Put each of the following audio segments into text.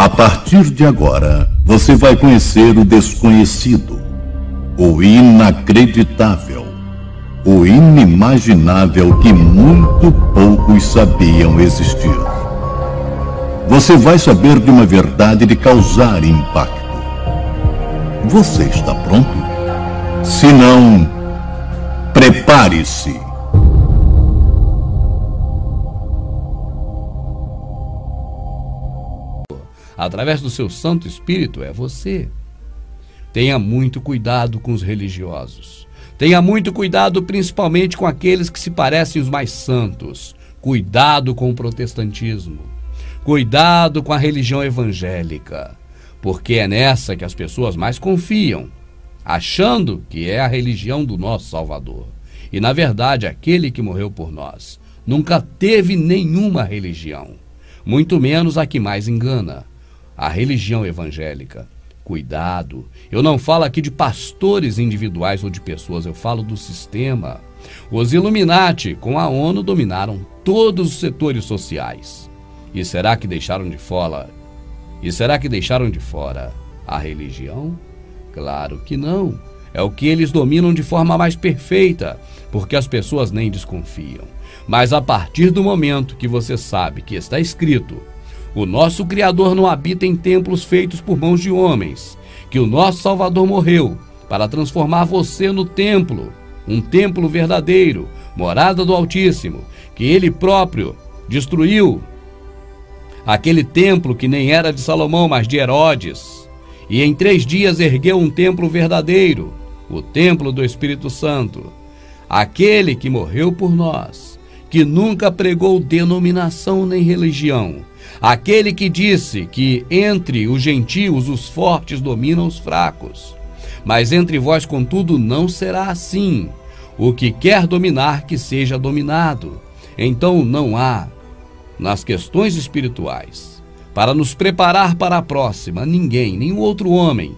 A partir de agora, você vai conhecer o desconhecido, o inacreditável, o inimaginável que muito poucos sabiam existir. Você vai saber de uma verdade de causar impacto. Você está pronto? Se não, prepare-se. Através do seu Santo Espírito é você. Tenha muito cuidado com os religiosos. Tenha muito cuidado principalmente com aqueles que se parecem os mais santos. Cuidado com o protestantismo. Cuidado com a religião evangélica. Porque é nessa que as pessoas mais confiam, achando que é a religião do nosso Salvador. E na verdade aquele que morreu por nós nunca teve nenhuma religião. Muito menos a que mais engana. A religião evangélica. Cuidado, eu não falo aqui de pastores individuais ou de pessoas, eu falo do sistema. Os Illuminati, com a ONU, dominaram todos os setores sociais. E será que deixaram de fora? A religião? Claro que não. É o que eles dominam de forma mais perfeita, porque as pessoas nem desconfiam. Mas a partir do momento que você sabe que está escrito: o nosso Criador não habita em templos feitos por mãos de homens, que o nosso Salvador morreu para transformar você no templo, um templo verdadeiro, morada do Altíssimo, que Ele próprio destruiu aquele templo que nem era de Salomão, mas de Herodes, e em 3 dias ergueu um templo verdadeiro, o templo do Espírito Santo, aquele que morreu por nós, que nunca pregou denominação nem religião, aquele que disse que entre os gentios os fortes dominam os fracos. Mas entre vós, contudo, não será assim. O que quer dominar, que seja dominado. Então não há, nas questões espirituais, para nos preparar para a próxima, ninguém, nenhum outro homem,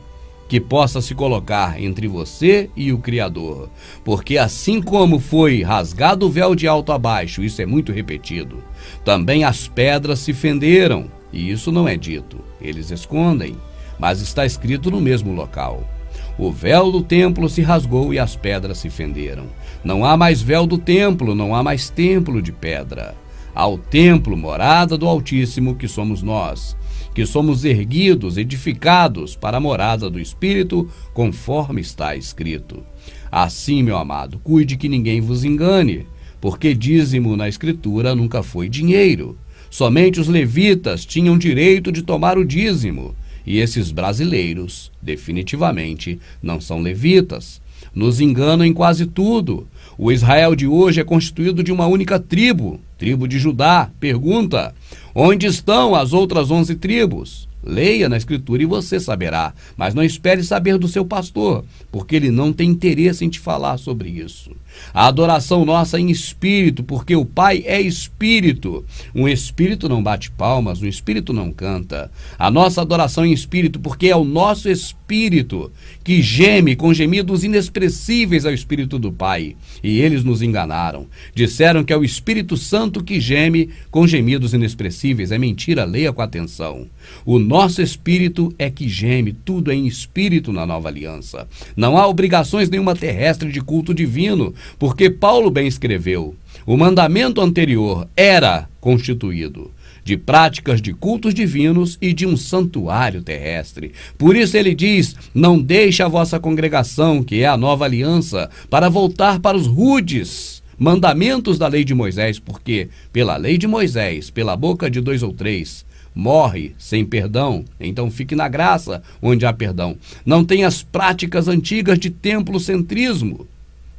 que possa se colocar entre você e o Criador. Porque assim como foi rasgado o véu de alto a baixo, isso é muito repetido, também as pedras se fenderam, e isso não é dito, eles escondem, mas está escrito no mesmo local. O véu do templo se rasgou e as pedras se fenderam. Não há mais véu do templo, não há mais templo de pedra. Há o templo, morada do Altíssimo, que somos nós, que somos erguidos, edificados para a morada do Espírito, conforme está escrito. Assim, meu amado, cuide que ninguém vos engane, porque dízimo na Escritura nunca foi dinheiro. Somente os levitas tinham direito de tomar o dízimo, e esses brasileiros, definitivamente, não são levitas. Nos enganam em quase tudo. O Israel de hoje é constituído de uma única tribo, tribo de Judá. Pergunta: onde estão as outras 11 tribos? Leia na Escritura e você saberá, mas não espere saber do seu pastor, porque ele não tem interesse em te falar sobre isso. A adoração nossa é em espírito, porque o Pai é espírito. Um espírito não bate palmas, um espírito não canta. A nossa adoração é em espírito, porque é o nosso espírito que geme com gemidos inexpressíveis ao Espírito do Pai. E eles nos enganaram. Disseram que é o Espírito Santo que geme com gemidos inexpressíveis. É mentira, leia com atenção. O nosso espírito é que geme, tudo é em espírito na nova aliança. Não há obrigações nenhuma terrestre de culto divino, porque Paulo bem escreveu: o mandamento anterior era constituído de práticas de cultos divinos e de um santuário terrestre. Por isso ele diz: não deixe a vossa congregação, que é a nova aliança, para voltar para os rudes mandamentos da lei de Moisés, porque pela lei de Moisés, pela boca de 2 ou 3, morre sem perdão. Então fique na graça onde há perdão. Não tem as práticas antigas de templocentrismo.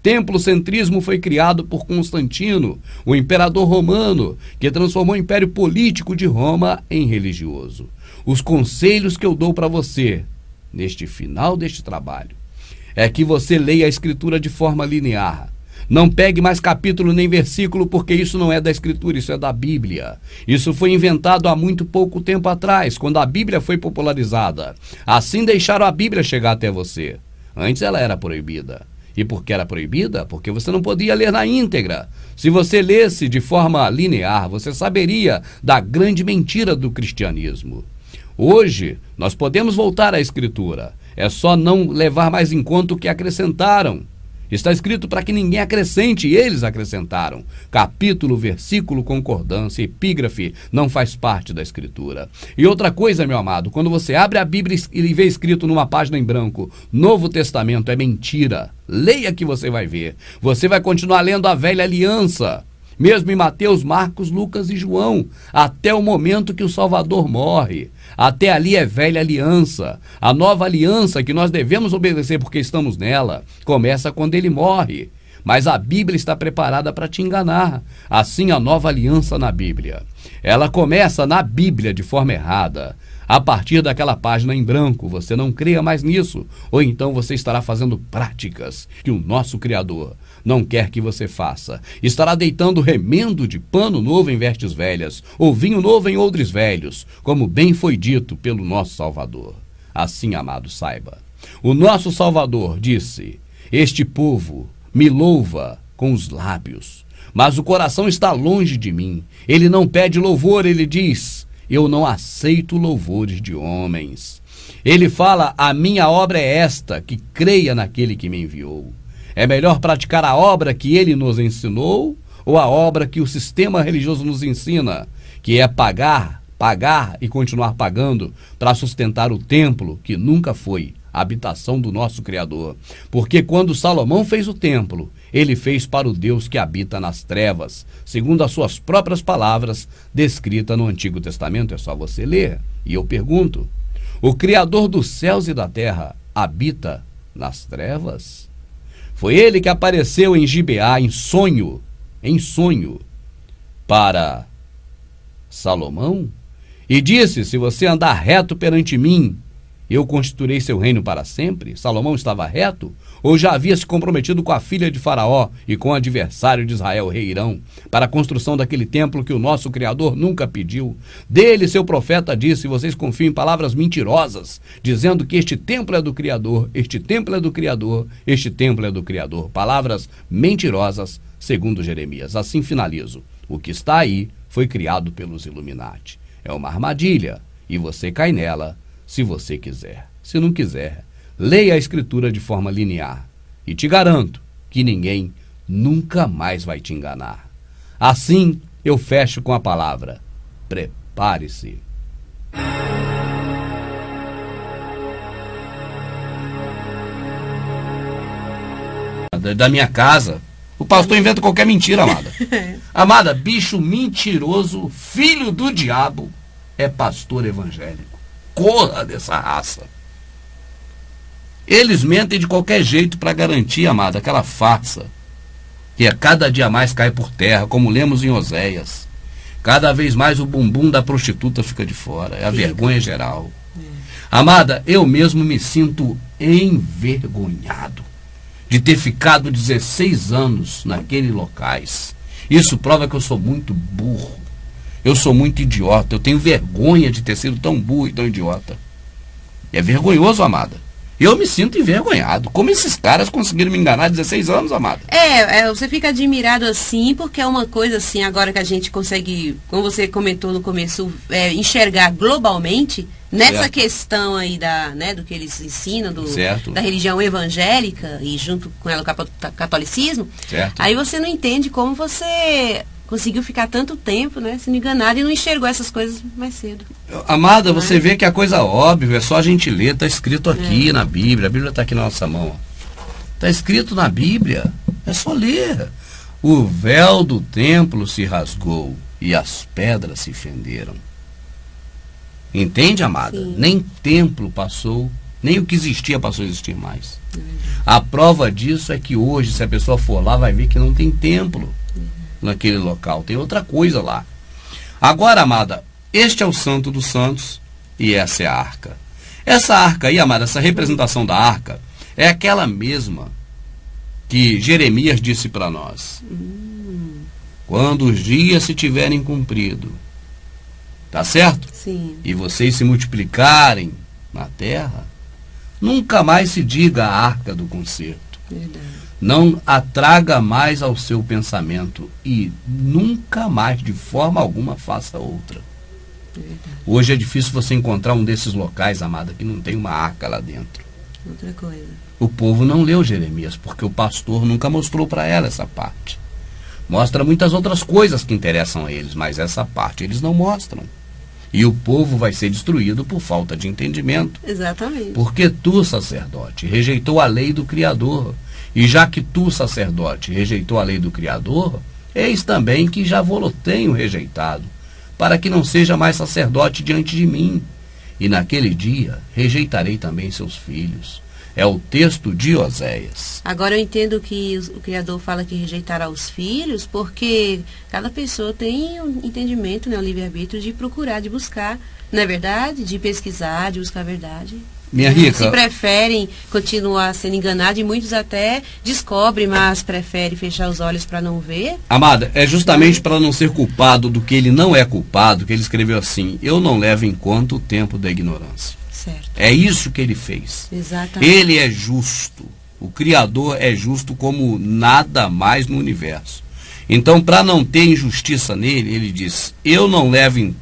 Templocentrismo foi criado por Constantino, o imperador romano, que transformou o império político de Roma em religioso. Os conselhos que eu dou para você, neste final deste trabalho, é que você leia a Escritura de forma linear. Não pegue mais capítulo nem versículo, porque isso não é da Escritura, isso é da Bíblia. Isso foi inventado há muito pouco tempo atrás, quando a Bíblia foi popularizada. Assim deixaram a Bíblia chegar até você. Antes ela era proibida. E por que era proibida? Porque você não podia ler na íntegra. Se você lesse de forma linear, você saberia da grande mentira do cristianismo. Hoje, nós podemos voltar à Escritura. É só não levar mais em conta o que acrescentaram. Está escrito para que ninguém acrescente, e eles acrescentaram. Capítulo, versículo, concordância, epígrafe não faz parte da Escritura. E outra coisa, meu amado, quando você abre a Bíblia e vê escrito numa página em branco, Novo Testamento, é mentira. Leia que você vai ver. Você vai continuar lendo a Velha Aliança, mesmo em Mateus, Marcos, Lucas e João, até o momento que o Salvador morre. Até ali é Velha Aliança. A Nova Aliança, que nós devemos obedecer porque estamos nela, começa quando ele morre. Mas a Bíblia está preparada para te enganar. Assim, a Nova Aliança na Bíblia, ela começa na Bíblia de forma errada. A partir daquela página em branco, você não creia mais nisso, ou então você estará fazendo práticas que o nosso Criador não quer que você faça. Estará deitando remendo de pano novo em vestes velhas, ou vinho novo em odres velhos, como bem foi dito pelo nosso Salvador. Assim, amado, saiba, o nosso Salvador disse: este povo me louva com os lábios, mas o coração está longe de mim. Ele não pede louvor, ele diz: eu não aceito louvores de homens. Ele fala: a minha obra é esta, que creia naquele que me enviou. É melhor praticar a obra que ele nos ensinou ou a obra que o sistema religioso nos ensina, que é pagar e continuar pagando para sustentar o templo, que nunca foi a habitação do nosso Criador? Porque quando Salomão fez o templo, ele fez para o Deus que habita nas trevas, segundo as suas próprias palavras, descrita no Antigo Testamento. É só você ler. E eu pergunto: o Criador dos céus e da terra habita nas trevas? Foi ele que apareceu em Gibeá em sonho, para Salomão, e disse: se você andar reto perante mim, eu constituirei seu reino para sempre. Salomão estava reto? Ou já havia se comprometido com a filha de Faraó e com o adversário de Israel, o rei Irão, para a construção daquele templo que o nosso Criador nunca pediu? Dele, seu profeta disse: vocês confiam em palavras mentirosas, dizendo que este templo é do Criador, este templo é do Criador, este templo é do Criador. Palavras mentirosas, segundo Jeremias. Assim finalizo. O que está aí foi criado pelos Illuminati. É uma armadilha, e você cai nela se você quiser. Se não quiser, leia a Escritura de forma linear, e te garanto que ninguém nunca mais vai te enganar. Assim, eu fecho com a palavra: prepare-se. Da minha casa, o pastor inventa qualquer mentira, amada. Amada, bicho mentiroso, filho do diabo, é pastor evangélico. Corra dessa raça. Eles mentem de qualquer jeito para garantir, amada, aquela farsa que a cada dia mais cai por terra, como lemos em Oséias. Cada vez mais o bumbum da prostituta fica de fora. É a vergonha geral. Amada, eu mesmo me sinto envergonhado de ter ficado 16 anos naqueles locais. Isso prova que eu sou muito burro. Eu sou muito idiota. Eu tenho vergonha de ter sido tão burro e tão idiota. É vergonhoso, amada. Eu me sinto envergonhado. Como esses caras conseguiram me enganar 16 anos, amada? Você fica admirado assim, porque é uma coisa assim, agora que a gente consegue, como você comentou no começo, enxergar globalmente, nessa questão aí do que eles ensinam, da religião evangélica, e junto com ela o catolicismo, certo. Aí você não entende como você conseguiu ficar tanto tempo, sendo enganado e não enxergou essas coisas mais cedo. Amada, você vê que a coisa óbvia, é só a gente ler, está escrito aqui na Bíblia. A Bíblia está aqui na nossa mão. Está escrito na Bíblia, é só ler. O véu do templo se rasgou e as pedras se fenderam. Entende, amada? Sim. Nem templo passou, nem o que existia passou a existir mais. A prova disso é que hoje, se a pessoa for lá, vai ver que não tem templo naquele local, tem outra coisa lá. Agora, amada, este é o Santo dos Santos e essa é a arca. Essa arca aí, amada, essa representação da arca é aquela mesma que Jeremias disse para nós. Quando os dias se tiverem cumprido, tá certo? Sim. E vocês se multiplicarem na terra, nunca mais se diga a arca do concerto. Verdade. Não a traga mais ao seu pensamento e nunca mais, de forma alguma, faça outra. Hoje é difícil você encontrar um desses locais, amada, que não tem uma arca lá dentro. Outra coisa. O povo não leu Jeremias, porque o pastor nunca mostrou para ela essa parte. Mostra muitas outras coisas que interessam a eles, mas essa parte eles não mostram. E o povo vai ser destruído por falta de entendimento. Exatamente. Porque tu, sacerdote, rejeitou a lei do Criador. E já que tu, sacerdote, rejeitou a lei do Criador, eis também que já vou-lo tenho rejeitado, para que não seja mais sacerdote diante de mim. E naquele dia rejeitarei também seus filhos. É o texto de Oséias. Agora eu entendo que o Criador fala que rejeitará os filhos, porque cada pessoa tem um entendimento, né, o livre-arbítrio de procurar, de buscar, não é verdade? De pesquisar, de buscar a verdade. Minha rica. Se preferem continuar sendo enganados, e muitos até descobrem, mas preferem fechar os olhos para não ver. Amada, é justamente para não ser culpado do que ele não é culpado que ele escreveu assim: eu não levo em conta o tempo da ignorância. Certo. É isso que ele fez. Exatamente. Ele é justo. O Criador é justo como nada mais no universo. Então, para não ter injustiça nele, ele diz: eu não levo em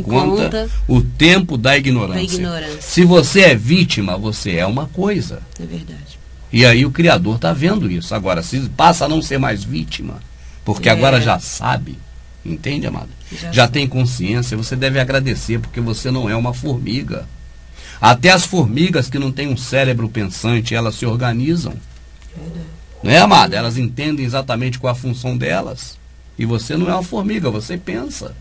conta o tempo da ignorância. Se você é vítima, você é uma coisa. É verdade. E aí o Criador está vendo isso. Agora, se passa a não ser mais vítima, porque agora já sabe, entende, amada? Já tem consciência, você deve agradecer, porque você não é uma formiga. Até as formigas que não têm um cérebro pensante, elas se organizam. Não é, amada? Elas entendem exatamente qual a função delas. E você não é uma formiga, você pensa.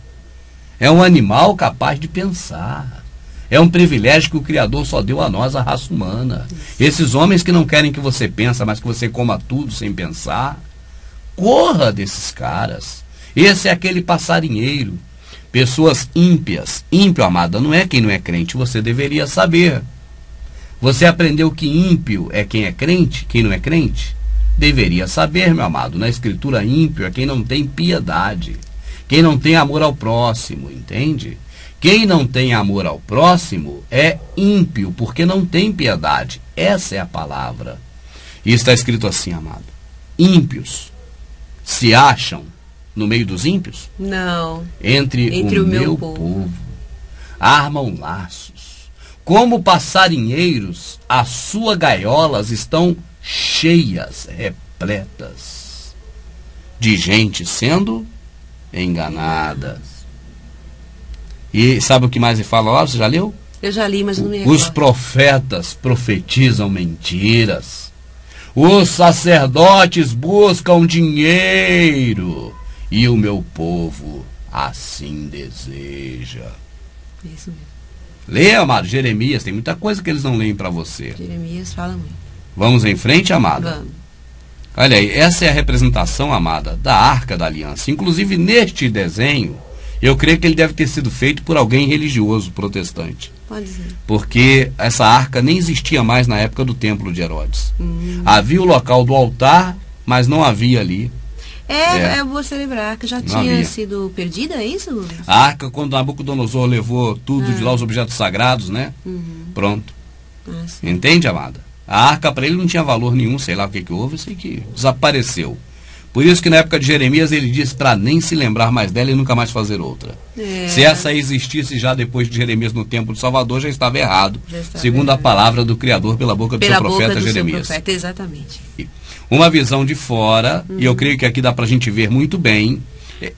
É um animal capaz de pensar. É um privilégio que o Criador só deu a nós, a raça humana. Esses homens que não querem que você pense, mas que você coma tudo sem pensar, corra desses caras. Esse é aquele passarinheiro. Pessoas ímpias. Ímpio, amada, não é quem não é crente, você deveria saber. Você aprendeu que ímpio é quem é crente, quem não é crente? Deveria saber, meu amado. Na Escritura, ímpio é quem não tem piedade, quem não tem amor ao próximo, entende? Quem não tem amor ao próximo é ímpio, porque não tem piedade. Essa é a palavra. E está escrito assim, amado: ímpios se acham no meio dos ímpios? Não. Entre o meu povo. Armam laços. Como passarinheiros, as suas gaiolas estão cheias, repletas de gente sendo enganada. E sabe o que mais ele fala lá? Você já leu? Eu já li, mas não me recordo. Os profetas profetizam mentiras. Os sacerdotes buscam dinheiro. E o meu povo assim deseja. Isso mesmo. Leia, amado, Jeremias. Tem muita coisa que eles não leem para você. Jeremias fala muito. Vamos em frente, amada? Vamos. Olha aí, essa é a representação, amada, da Arca da Aliança. Inclusive, neste desenho, eu creio que ele deve ter sido feito por alguém religioso, protestante. Pode ser. Porque essa arca nem existia mais na época do Templo de Herodes. Havia o local do altar, mas não havia ali. É você lembrar que já tinha sido perdida, é isso? A arca, quando Nabucodonosor levou tudo de lá, os objetos sagrados, né? Pronto. Entende, amada? A arca para ele não tinha valor nenhum, sei lá o que houve, sei que desapareceu. Por isso que na época de Jeremias ele disse para nem se lembrar mais dela e nunca mais fazer outra. Se essa existisse já depois de Jeremias no Templo de Salvador, já estava errado, segundo a palavra do Criador pela boca do seu profeta Jeremias. Seu profeta, exatamente. Uma visão de fora, e eu creio que aqui dá para a gente ver muito bem.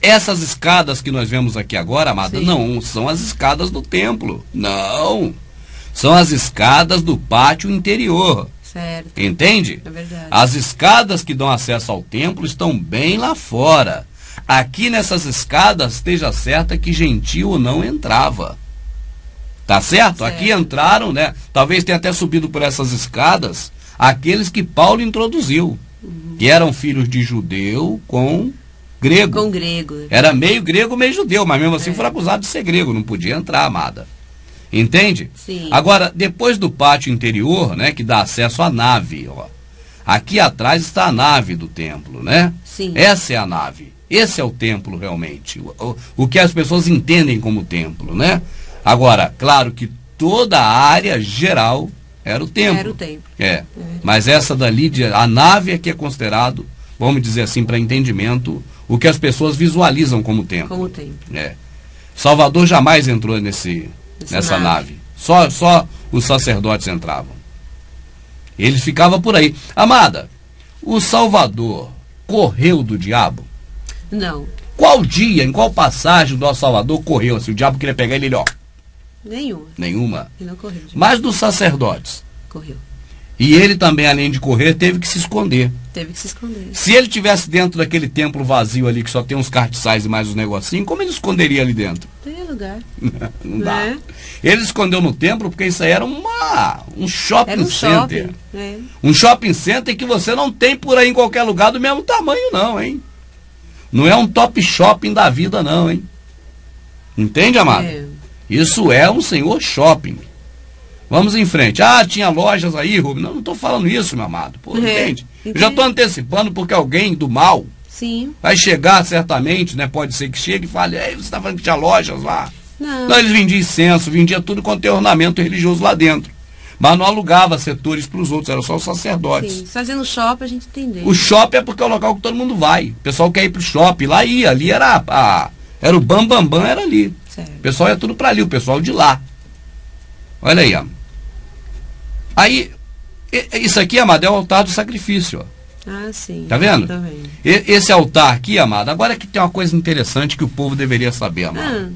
Essas escadas que nós vemos aqui agora, amada, não são as escadas do templo. Não. São as escadas do pátio interior. Certo. Entende? É verdade. As escadas que dão acesso ao templo estão bem lá fora. Aqui nessas escadas, esteja certa que gentil não entrava. Tá certo? Aqui entraram, né? Talvez tenha até subido por essas escadas aqueles que Paulo introduziu, que eram filhos de judeu com grego. Com grego. Era meio grego, meio judeu, mas mesmo assim foram acusados de ser grego, não podia entrar, amada. Entende? Sim. Agora, depois do pátio interior, né, que dá acesso à nave, ó. Aqui atrás está a nave do templo, né? Sim. Essa é a nave. Esse é o templo realmente. O que as pessoas entendem como templo, né? Agora, claro que toda a área geral era o templo. Era o templo. Mas essa dali, a nave é que é considerado, vamos dizer assim, para entendimento, o que as pessoas visualizam como templo. Como templo. Salvador jamais entrou nessa nave. Só os sacerdotes entravam. Eles ficavam por aí. Amada, o Salvador correu do diabo? Não. Qual dia, em qual passagem do nosso Salvador correu? Assim, o diabo queria pegar ele, ó. Nenhuma. Nenhuma. Ele não correu. Mas dos sacerdotes? Correu. E ele também, além de correr, teve que se esconder. Teve que se esconder. Se ele tivesse dentro daquele templo vazio ali, que só tem uns cartiçais e mais uns negocinhos, como ele esconderia ali dentro? Tem lugar. Não dá. Ele escondeu no templo porque isso aí era um shopping center. Shopping. É. Um shopping center que você não tem por aí em qualquer lugar do mesmo tamanho, não, hein? Não é um top shopping da vida, não, hein? Entende, amado? É. Isso é um senhor shopping. Vamos em frente. Ah, tinha lojas aí, Rubens. Não estou falando isso, meu amado. Pô, entende? Eu já estou antecipando porque alguém do mal Sim. vai chegar certamente, né? Pode ser que chegue e fale, ei, você está falando que tinha lojas lá? Não. Não, eles vendiam incenso, vendiam tudo quanto tem ornamento religioso lá dentro. Mas não alugava setores para os outros, era só os sacerdotes. Sim. Fazendo shopping a gente entendeu. O shopping é porque é o local que todo mundo vai. O pessoal quer ir pro shopping, lá ia, ali era o bam, era ali. Certo. O pessoal ia tudo para ali, o pessoal de lá. Olha aí, ó. Aí, isso aqui, amado, é o altar do sacrifício, ó. Ah, sim. Tá vendo? Tá vendo. Esse altar aqui, amado, agora que tem uma coisa interessante que o povo deveria saber, amado. Ah.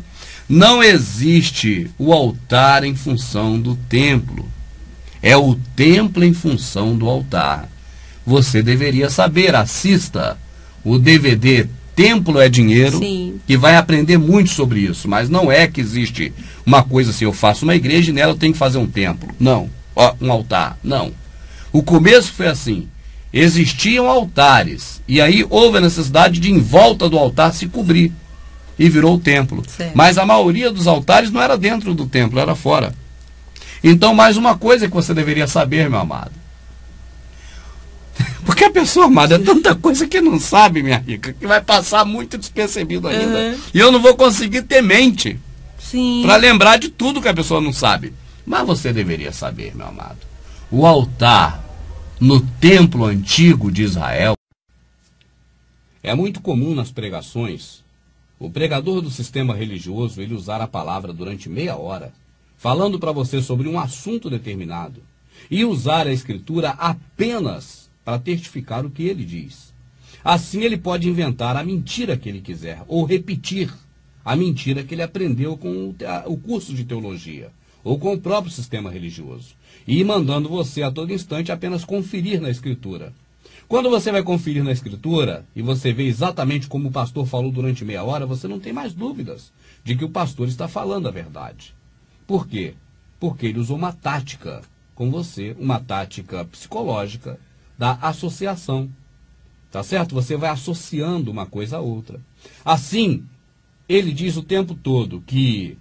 Não existe o altar em função do templo. É o templo em função do altar. Você deveria saber, assista o DVD Templo é Dinheiro, Sim. que vai aprender muito sobre isso. Mas não é que existe uma coisa assim, eu faço uma igreja e nela eu tenho que fazer um templo. Não. Ó, um altar. Não. O começo foi assim. Existiam altares. E aí houve a necessidade de, em volta do altar, se cobrir. E virou o templo. Certo. Mas a maioria dos altares não era dentro do templo, era fora. Então, mais uma coisa que você deveria saber, meu amado. Porque a pessoa, amada, é tanta coisa que não sabe, minha rica, que vai passar muito despercebido ainda. Uhum. E eu não vou conseguir ter mente Sim. para lembrar de tudo que a pessoa não sabe. Mas você deveria saber, meu amado. O altar no templo antigo de Israel. É muito comum nas pregações o pregador do sistema religioso ele usar a palavra durante meia hora, falando para você sobre um assunto determinado, e usar a escritura apenas para testificar o que ele diz. Assim ele pode inventar a mentira que ele quiser, ou repetir a mentira que ele aprendeu com o curso de teologia, ou com o próprio sistema religioso, e ir mandando você a todo instante apenas conferir na escritura. Quando você vai conferir na escritura, e você vê exatamente como o pastor falou durante meia hora, você não tem mais dúvidas de que o pastor está falando a verdade. Por quê? Porque ele usou uma tática com você, uma tática psicológica da associação. Tá certo? Você vai associando uma coisa a outra. Assim, ele diz o tempo todo que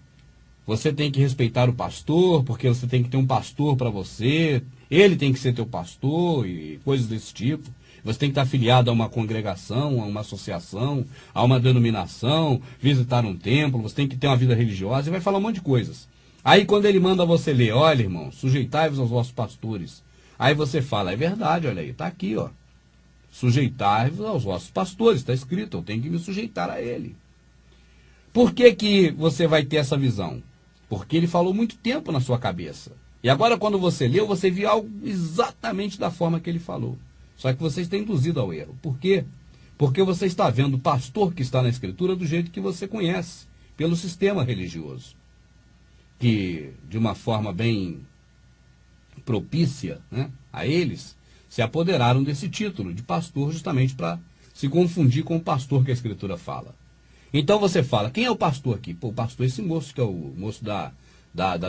você tem que respeitar o pastor, porque você tem que ter um pastor para você, ele tem que ser teu pastor e coisas desse tipo. Você tem que estar afiliado a uma congregação, a uma associação, a uma denominação, visitar um templo, você tem que ter uma vida religiosa, e vai falar um monte de coisas. Aí quando ele manda você ler, olha, irmão, sujeitai-vos aos vossos pastores. Aí você fala, é verdade, olha aí, está aqui, ó. Sujeitai-vos aos vossos pastores, está escrito, eu tenho que me sujeitar a ele. Por que que você vai ter essa visão? Porque ele falou muito tempo na sua cabeça. E agora quando você leu, você viu algo exatamente da forma que ele falou. Só que você está induzido ao erro. Por quê? Porque você está vendo o pastor que está na escritura do jeito que você conhece, pelo sistema religioso. Que, de uma forma bem propícia, né, a eles, se apoderaram desse título de pastor justamente para se confundir com o pastor que a escritura fala. Então você fala, quem é o pastor aqui? Pô, o pastor é esse moço, que é o moço da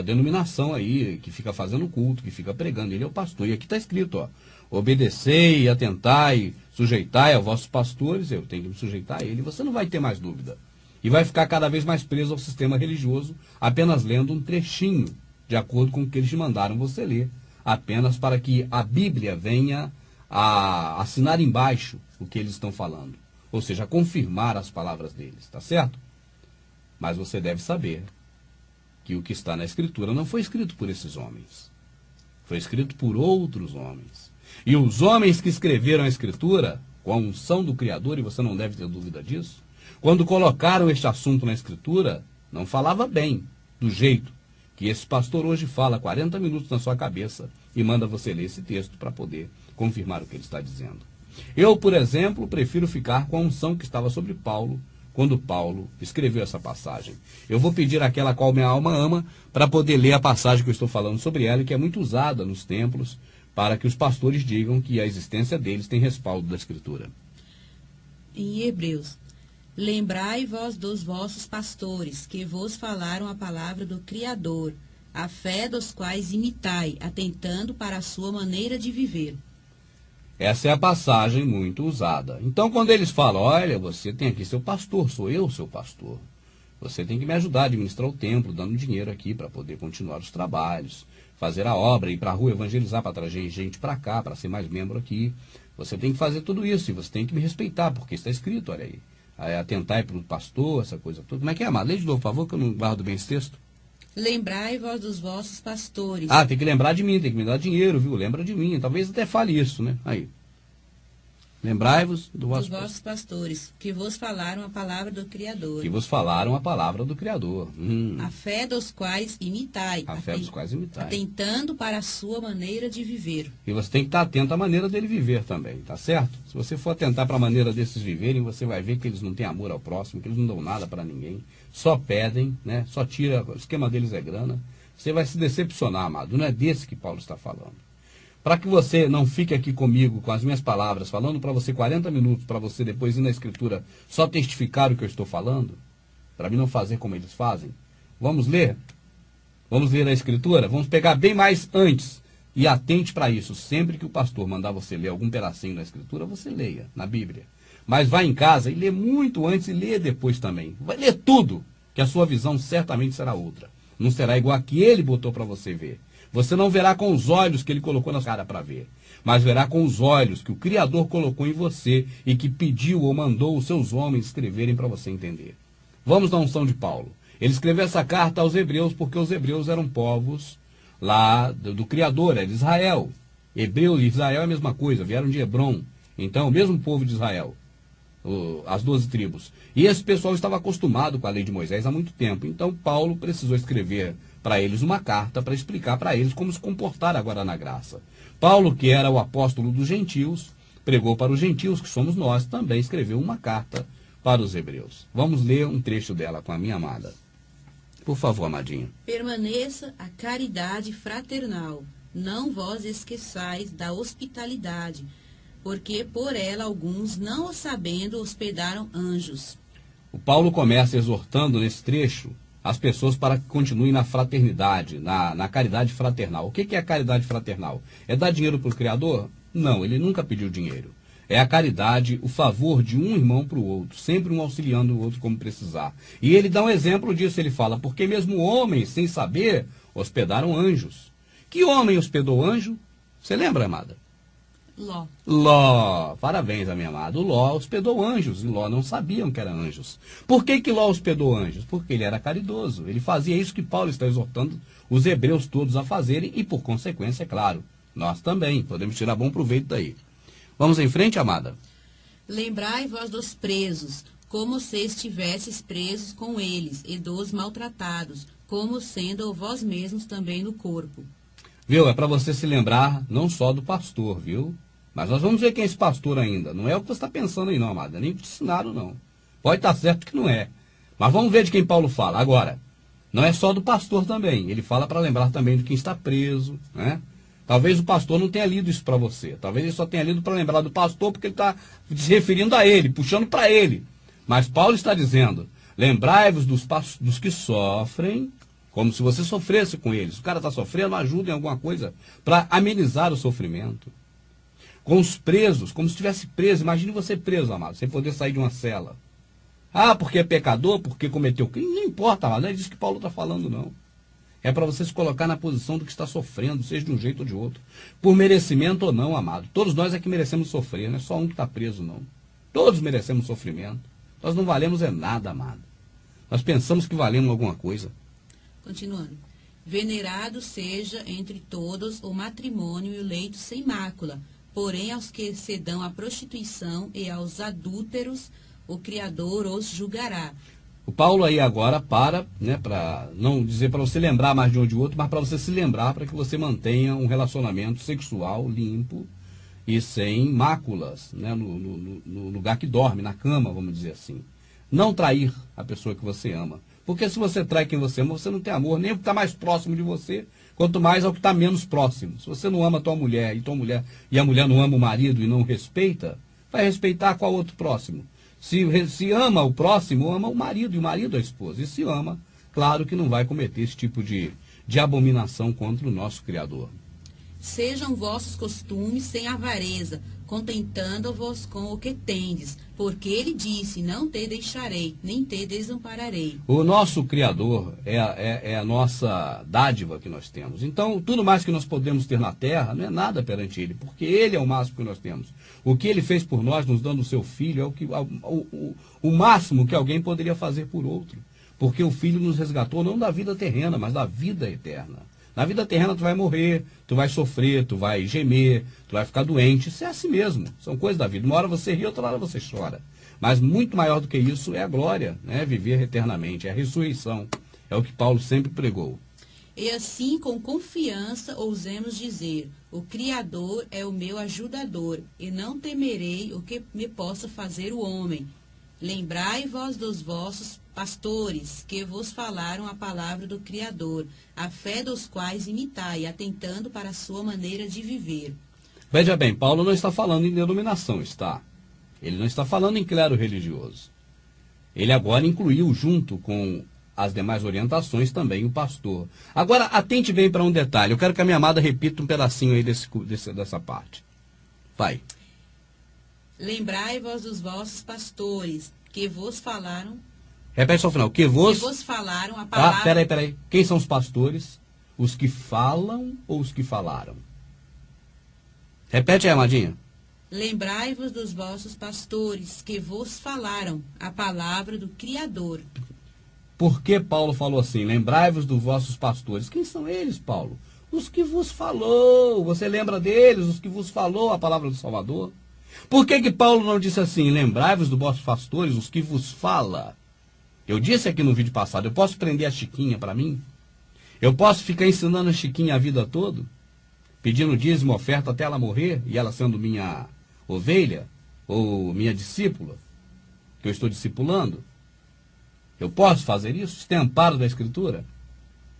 denominação aí, que fica fazendo culto, que fica pregando, ele é o pastor. E aqui está escrito, ó, obedecei, atentai, sujeitai aos vossos pastores, eu tenho que me sujeitar a ele, você não vai ter mais dúvida. E vai ficar cada vez mais preso ao sistema religioso, apenas lendo um trechinho, de acordo com o que eles te mandaram você ler, apenas para que a Bíblia venha a assinar embaixo o que eles estão falando. Ou seja, confirmar as palavras deles, tá certo? Mas você deve saber que o que está na Escritura não foi escrito por esses homens. Foi escrito por outros homens. E os homens que escreveram a Escritura, com a unção do Criador, e você não deve ter dúvida disso, quando colocaram este assunto na Escritura, Não falava bem, do jeito que esse pastor hoje fala 40 minutos na sua cabeça e manda você ler esse texto para poder confirmar o que ele está dizendo. Eu, por exemplo, prefiro ficar com a unção que estava sobre Paulo quando Paulo escreveu essa passagem. Eu vou pedir àquela qual minha alma ama para poder ler a passagem que eu estou falando sobre ela e que é muito usada nos templos para que os pastores digam que a existência deles tem respaldo da Escritura. Em Hebreus: lembrai vós dos vossos pastores, que vos falaram a palavra do Criador, a fé dos quais imitai, atentando para a sua maneira de viver. Essa é a passagem muito usada. Então, quando eles falam, olha, você tem aqui seu pastor, sou eu seu pastor. Você tem que me ajudar a administrar o templo, dando dinheiro aqui para poder continuar os trabalhos, fazer a obra, ir para a rua evangelizar, para trazer gente para cá, para ser mais membro aqui. Você tem que fazer tudo isso e você tem que me respeitar, porque está escrito, olha aí. Atentai para o pastor, essa coisa toda. Como é que é, amado? Lê de novo, por favor, que eu não guardo bem esse texto. Lembrai vós dos vossos pastores. Ah, tem que lembrar de mim, tem que me dar dinheiro, viu? Lembra de mim. Talvez até fale isso, né? Aí. Lembrai-vos dos vossos pastores, que vos falaram a palavra do Criador. Que vos falaram a palavra do Criador. A fé dos quais imitai. A fé dos quais imitai. Atentando para a sua maneira de viver. E você tem que estar atento à maneira dele viver também, tá certo? Se você for atentar para a maneira desses viverem, você vai ver que eles não têm amor ao próximo, que eles não dão nada para ninguém, só pedem, né? Só tira, o esquema deles é grana. Você vai se decepcionar, amado. Não é desse que Paulo está falando. Para que você não fique aqui comigo com as minhas palavras, falando para você 40 minutos, para você depois ir na Escritura só testificar o que eu estou falando, para mim não fazer como eles fazem, vamos ler? Vamos ler a Escritura? Vamos pegar bem mais antes. E atente para isso. Sempre que o pastor mandar você ler algum pedacinho da Escritura, você leia na Bíblia. Mas vá em casa e lê muito antes e lê depois também. Vai ler tudo, que a sua visão certamente será outra. Não será igual a que ele botou para você ver. Você não verá com os olhos que ele colocou na cara para ver, mas verá com os olhos que o Criador colocou em você e que pediu ou mandou os seus homens escreverem para você entender. Vamos na unção de Paulo. Ele escreveu essa carta aos hebreus porque os hebreus eram povos lá do Criador, era de Israel. Hebreu e Israel é a mesma coisa, vieram de Hebron. Então, o mesmo povo de Israel, as 12 tribos. E esse pessoal estava acostumado com a lei de Moisés há muito tempo. Então, Paulo precisou escrever para eles uma carta para explicar para eles como se comportar agora na graça. Paulo, que era o apóstolo dos gentios, pregou para os gentios, que somos nós, também escreveu uma carta para os hebreus. Vamos ler um trecho dela com a minha amada. Por favor, amadinha. Permaneça a caridade fraternal. Não vos esqueçais da hospitalidade, porque por ela alguns, não o sabendo, hospedaram anjos. O Paulo começa exortando nesse trecho as pessoas para que continuem na fraternidade, na caridade fraternal. O que é a caridade fraternal? É dar dinheiro para o Criador? Não, ele nunca pediu dinheiro. É a caridade, o favor de um irmão para o outro, sempre um auxiliando o outro como precisar. E ele dá um exemplo disso, ele fala, porque mesmo homens, sem saber, hospedaram anjos. Que homem hospedou anjo? Você lembra, amada? Ló. Ló, parabéns, a minha amada. O Ló hospedou anjos, e Ló não sabiam que eram anjos. Por que Ló hospedou anjos? Porque ele era caridoso. Ele fazia isso que Paulo está exortando os hebreus todos a fazerem, e por consequência, é claro, nós também podemos tirar bom proveito daí. Vamos em frente, amada? Lembrai vós dos presos, como se estivesses presos com eles, e dos maltratados, como sendo vós mesmos também no corpo. Viu? É para você se lembrar não só do pastor, viu? Mas nós vamos ver quem é esse pastor ainda. Não é o que você está pensando aí não, amada. Nem te ensinaram, não. Pode estar certo que não é. Mas vamos ver de quem Paulo fala. Agora, não é só do pastor também. Ele fala para lembrar também de quem está preso, né? Talvez o pastor não tenha lido isso para você. Talvez ele só tenha lido para lembrar do pastor porque ele está se referindo a ele, puxando para ele. Mas Paulo está dizendo, lembrai-vos dos que sofrem, como se você sofresse com eles. O cara está sofrendo, ajuda em alguma coisa para amenizar o sofrimento. Com os presos, como se estivesse preso. Imagine você preso, amado, sem poder sair de uma cela. Ah, porque é pecador, porque cometeu crime. Não importa, amado, não é disso que Paulo está falando, não. É para você se colocar na posição do que está sofrendo, seja de um jeito ou de outro. Por merecimento ou não, amado. Todos nós é que merecemos sofrer, não é só um que está preso, não. Todos merecemos sofrimento. Nós não valemos é nada, amado. Nós pensamos que valemos alguma coisa. Continuando. Venerado seja entre todos o matrimônio e o leito sem mácula, porém aos que se dão à prostituição e aos adúlteros, o Criador os julgará. O Paulo aí agora para não dizer para você lembrar mais de um ou de outro, mas para você se lembrar, para que você mantenha um relacionamento sexual limpo e sem máculas, né, no lugar que dorme, na cama, vamos dizer assim. Não trair a pessoa que você ama. Porque se você trai quem você ama, você não tem amor nem ao que está mais próximo de você, quanto mais ao que está menos próximo. Se você não ama a tua mulher e a mulher não ama o marido e não respeita, vai respeitar qual outro próximo? Se ama o próximo, ama o marido, e o marido a esposa. E se ama, claro que não vai cometer esse tipo de abominação contra o nosso Criador. Sejam vossos costumes sem avareza, contentando-vos com o que tendes, porque ele disse, não te deixarei, nem te desampararei. O nosso Criador é a nossa dádiva que nós temos. Então, tudo mais que nós podemos ter na terra não é nada perante ele, porque ele é o máximo que nós temos. O que ele fez por nós, nos dando o seu filho, é o máximo que alguém poderia fazer por outro. Porque o filho nos resgatou não da vida terrena, mas da vida eterna. Na vida terrena tu vai morrer, tu vai sofrer, tu vai gemer, tu vai ficar doente. Isso é assim mesmo, são coisas da vida. Uma hora você ri, outra hora você chora. Mas muito maior do que isso é a glória, né? Viver eternamente, é a ressurreição. É o que Paulo sempre pregou. E assim, com confiança, ousemos dizer, o Criador é o meu ajudador, e não temerei o que me possa fazer o homem. Lembrai-vos dos vossos pastores, que vos falaram a palavra do Criador, a fé dos quais imitai, atentando para a sua maneira de viver. Veja bem, Paulo não está falando em denominação, está? Ele não está falando em clero religioso. Ele agora incluiu, junto com as demais orientações, também o pastor. Agora, atente bem para um detalhe. Eu quero que a minha amada repita um pedacinho aí dessa parte. Vai. Lembrai-vos dos vossos pastores, que vos falaram... Repete só o final. Que vos falaram a palavra... Ah, peraí. Quem são os pastores? Os que falam ou os que falaram? Repete aí, amadinha. Lembrai-vos dos vossos pastores, que vos falaram a palavra do Criador. Por que Paulo falou assim? Lembrai-vos dos vossos pastores. Quem são eles, Paulo? Os que vos falou. Você lembra deles? Os que vos falou a palavra do Salvador? Por que Paulo não disse assim? Lembrai-vos dos vossos pastores, os que vos fala. Eu disse aqui no vídeo passado, eu posso prender a Chiquinha para mim? Eu posso ficar ensinando a Chiquinha a vida toda? Pedindo dízimo, oferta até ela morrer, e ela sendo minha ovelha, ou minha discípula, que eu estou discipulando? Eu posso fazer isso? Isso tem amparo da Escritura?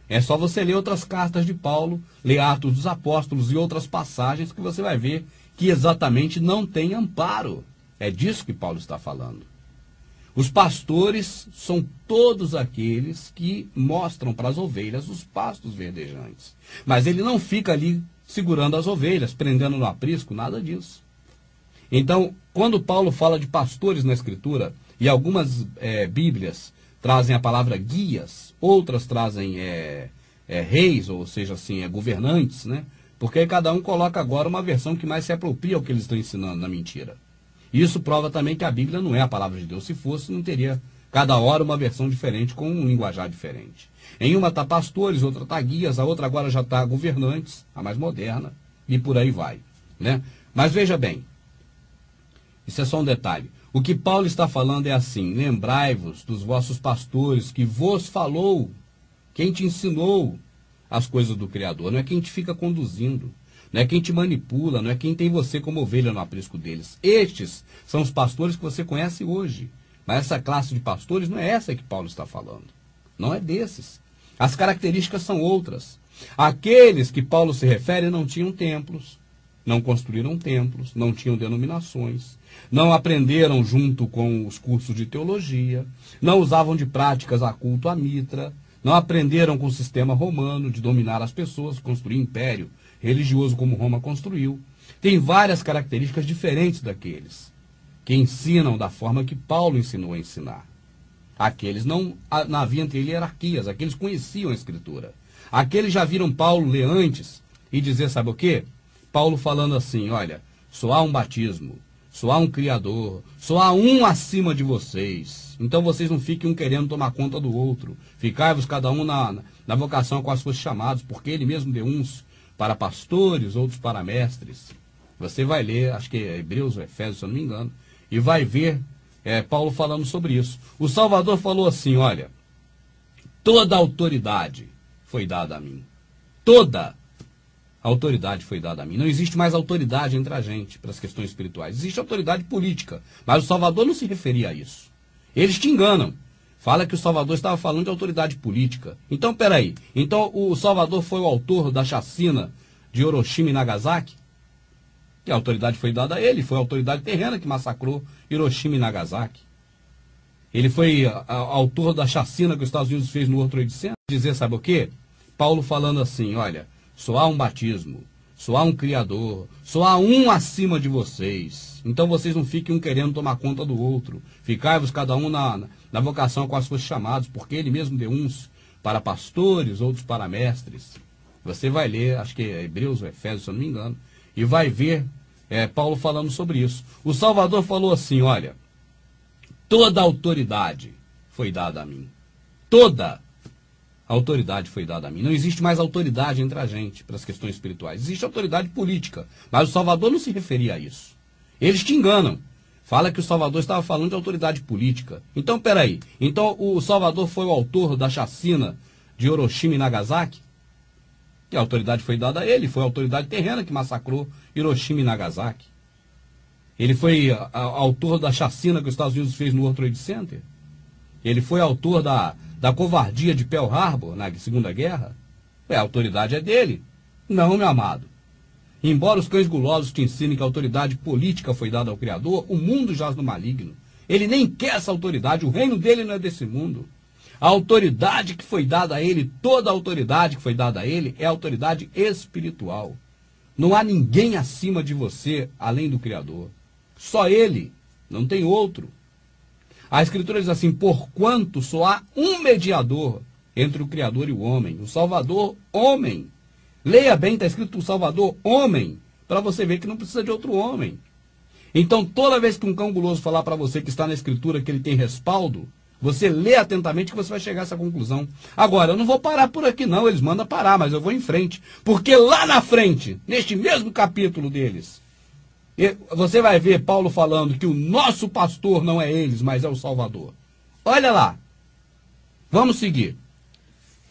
É só você ler outras cartas de Paulo, ler Atos dos Apóstolos e outras passagens que você vai ver que exatamente não tem amparo. É disso que Paulo está falando. Os pastores são todos aqueles que mostram para as ovelhas os pastos verdejantes. Mas ele não fica ali segurando as ovelhas, prendendo no aprisco, nada disso. Então, quando Paulo fala de pastores na Escritura, e algumas Bíblias trazem a palavra guias, outras trazem reis, ou seja, assim, governantes, né? Porque aí cada um coloca agora uma versão que mais se apropria ao que eles estão ensinando na mentira. Isso prova também que a Bíblia não é a palavra de Deus. Se fosse, não teria cada hora uma versão diferente, com um linguajar diferente. Em uma está pastores, outra está guias, a outra agora já está governantes, a mais moderna, e por aí vai, né? Mas veja bem, isso é só um detalhe. O que Paulo está falando é assim: lembrai-vos dos vossos pastores que vos falou, quem te ensinou as coisas do Criador. Não é quem te fica conduzindo, não é quem te manipula, não é quem tem você como ovelha no aprisco deles. Estes são os pastores que você conhece hoje. Mas essa classe de pastores não é essa que Paulo está falando. Não é desses. As características são outras. Aqueles que Paulo se refere não tinham templos, não construíram templos, não tinham denominações, não aprenderam junto com os cursos de teologia, não usavam de práticas a culto à mitra, não aprenderam com o sistema romano de dominar as pessoas, construir império religioso como Roma construiu. Tem várias características diferentes daqueles que ensinam da forma que Paulo ensinou a ensinar. Aqueles não havia entre eles hierarquias, aqueles conheciam a Escritura. Aqueles já viram Paulo ler antes e dizer, sabe o quê? Paulo falando assim, olha, só há um batismo, só há um Criador, só há um acima de vocês. Então vocês não fiquem um querendo tomar conta do outro. Ficai-vos cada um na vocação com as suas chamadas, porque ele mesmo deu uns para pastores, outros para mestres. Você vai ler, acho que é Hebreus ou Efésios, se eu não me engano, e vai ver Paulo falando sobre isso. O Salvador falou assim, olha, toda autoridade foi dada a mim. Toda autoridade foi dada a mim. Não existe mais autoridade entre a gente para as questões espirituais. Existe autoridade política, mas o Salvador não se referia a isso. Eles te enganam. Fala que o Salvador estava falando de autoridade política. Então, peraí. Então, o Salvador foi o autor da chacina de Hiroshima e Nagasaki? E a autoridade foi dada a ele. Foi a autoridade terrena que massacrou Hiroshima e Nagasaki. Ele foi autor da chacina que os Estados Unidos fez no World Trade Center. Dizer, sabe o quê? Paulo falando assim, olha, só há um batismo, só há um Criador, só há um acima de vocês. Então vocês não fiquem um querendo tomar conta do outro. Ficai-vos cada um na vocação com as suas chamados, porque ele mesmo deu uns para pastores, outros para mestres. Você vai ler, acho que é Hebreus ou Efésios, se eu não me engano, e vai ver Paulo falando sobre isso. O Salvador falou assim, olha, toda autoridade foi dada a mim. Toda autoridade foi dada a mim. Não existe mais autoridade entre a gente para as questões espirituais. Existe autoridade política, mas o Salvador não se referia a isso. Eles te enganam. Fala que o Salvador estava falando de autoridade política. Então, peraí. Então, o Salvador foi o autor da chacina de Hiroshima e Nagasaki? E a autoridade foi dada a ele. Foi a autoridade terrena que massacrou Hiroshima e Nagasaki. Ele foi autor da chacina que os Estados Unidos fez no World Trade Center? Ele foi autor da covardia de Pearl Harbor na Segunda Guerra? A autoridade é dele. Não, meu amado. Embora os cães gulosos te ensinem que a autoridade política foi dada ao Criador, o mundo jaz no maligno. Ele nem quer essa autoridade, o reino dele não é desse mundo. A autoridade que foi dada a ele, toda a autoridade que foi dada a ele, é a autoridade espiritual. Não há ninguém acima de você, além do Criador. Só ele, não tem outro. A Escritura diz assim, porquanto só há um mediador entre o Criador e o homem, o Salvador, homem. Leia bem, está escrito o Salvador, homem, para você ver que não precisa de outro homem. Então, toda vez que um cão guloso falar para você que está na Escritura que ele tem respaldo, você lê atentamente que você vai chegar a essa conclusão. Agora, eu não vou parar por aqui não, eles mandam parar, mas eu vou em frente. Porque lá na frente, neste mesmo capítulo deles, você vai ver Paulo falando que o nosso pastor não é eles, mas é o Salvador. Olha lá. Vamos seguir.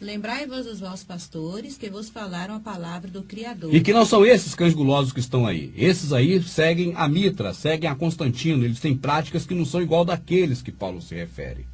Lembrai-vos dos vossos pastores que vos falaram a palavra do Criador. E que não são esses cães gulosos que estão aí. Esses aí seguem a Mitra, seguem a Constantino. Eles têm práticas que não são igual daqueles que Paulo se refere.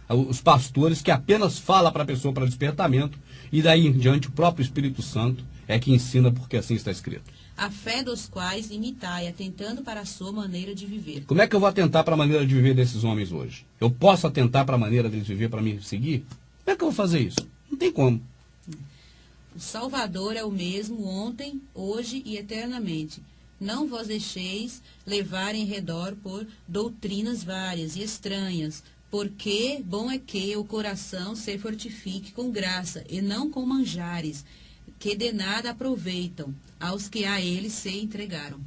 Os pastores que apenas falam para a pessoa para despertamento e daí em diante o próprio Espírito Santo é que ensina porque assim está escrito. A fé dos quais imitai, atentando para a sua maneira de viver. Como é que eu vou atentar para a maneira de viver desses homens hoje? Eu posso atentar para a maneira deles viver para me seguir? Como é que eu vou fazer isso? Não tem como. O Salvador é o mesmo ontem, hoje e eternamente. Não vos deixeis levar em redor por doutrinas várias e estranhas, porque bom é que o coração se fortifique com graça, e não com manjares, que de nada aproveitam aos que a eles se entregaram.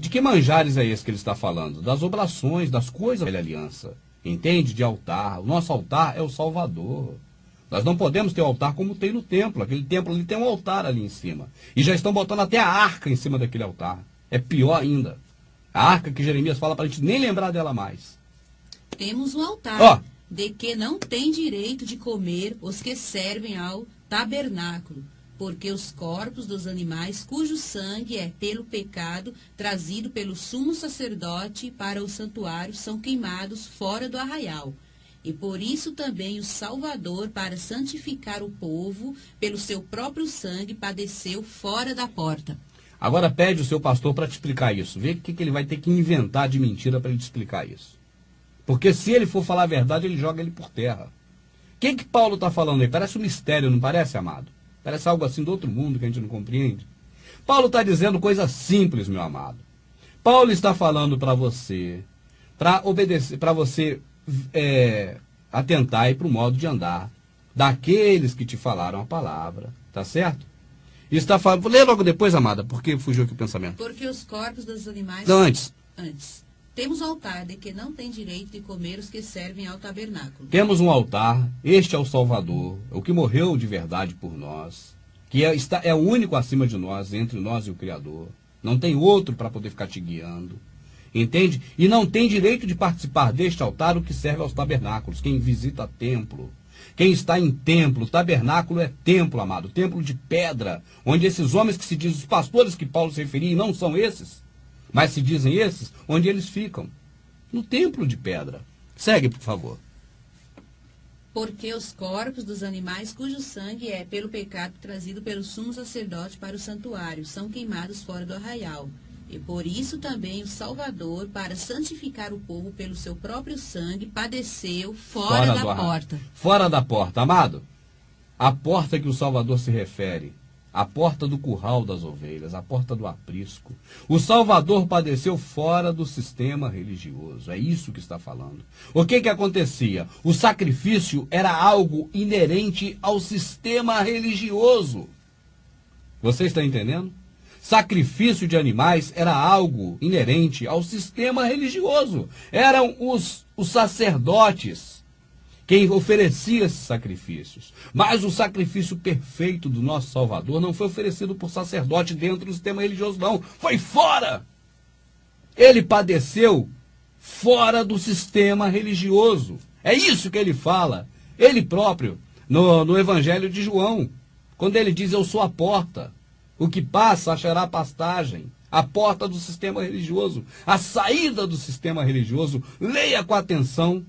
De que manjares é esse que ele está falando? Das oblações, das coisas da velha aliança. Entende? De altar. O nosso altar é o Salvador. Nós não podemos ter o altar como tem no templo. Aquele templo ali tem um altar ali em cima. E já estão botando até a arca em cima daquele altar. É pior ainda. A arca que Jeremias fala para a gente nem lembrar dela mais. Temos um altar, de que não tem direito de comer os que servem ao tabernáculo, porque os corpos dos animais cujo sangue é pelo pecado trazido pelo sumo sacerdote para o santuário são queimados fora do arraial. E por isso também o Salvador, para santificar o povo, pelo seu próprio sangue, padeceu fora da porta. Agora pede o seu pastor para te explicar isso. Vê o que ele vai ter que inventar de mentira para ele te explicar isso. Porque se ele for falar a verdade, ele joga ele por terra. O que Paulo está falando aí? Parece um mistério, não parece, amado? Parece algo assim do outro mundo que a gente não compreende. Paulo está dizendo coisa simples, meu amado. Paulo está falando para você, para obedecer, para você atentar para o modo de andar daqueles que te falaram a palavra, tá certo? Está falando, lê logo depois, amada, porque fugiu aqui o pensamento. Porque os corpos dos animais... Não, antes. Temos altar, de que não tem direito de comer os que servem ao tabernáculo. Temos um altar, este é o Salvador, o que morreu de verdade por nós, que é o único acima de nós, entre nós e o Criador. Não tem outro para poder ficar te guiando. entende? E não tem direito de participar deste altar o que serve aos tabernáculos, quem visita templo. Quem está em templo, tabernáculo é templo, amado, templo de pedra, onde esses homens que se dizem os pastores que Paulo se referia, e não são esses, mas se dizem esses, onde eles ficam, no templo de pedra. Segue, por favor. Porque os corpos dos animais cujo sangue é pelo pecado trazido pelo sumo sacerdote para o santuário, são queimados fora do arraial. E por isso também o Salvador, para santificar o povo pelo seu próprio sangue, padeceu fora da porta. Fora da porta, amado. A porta que o Salvador se refere, a porta do curral das ovelhas, a porta do aprisco. O Salvador padeceu fora do sistema religioso. É isso que está falando. O que acontecia? O sacrifício era algo inerente ao sistema religioso. Você está entendendo? Sacrifício de animais era algo inerente ao sistema religioso. Eram os sacerdotes quem oferecia esses sacrifícios. Mas o sacrifício perfeito do nosso Salvador não foi oferecido por sacerdote dentro do sistema religioso, não. Foi fora. Ele padeceu fora do sistema religioso. É isso que ele fala. Ele próprio, no Evangelho de João, quando ele diz, eu sou a porta. O que passa achará pastagem. A porta do sistema religioso. A saída do sistema religioso. Leia com atenção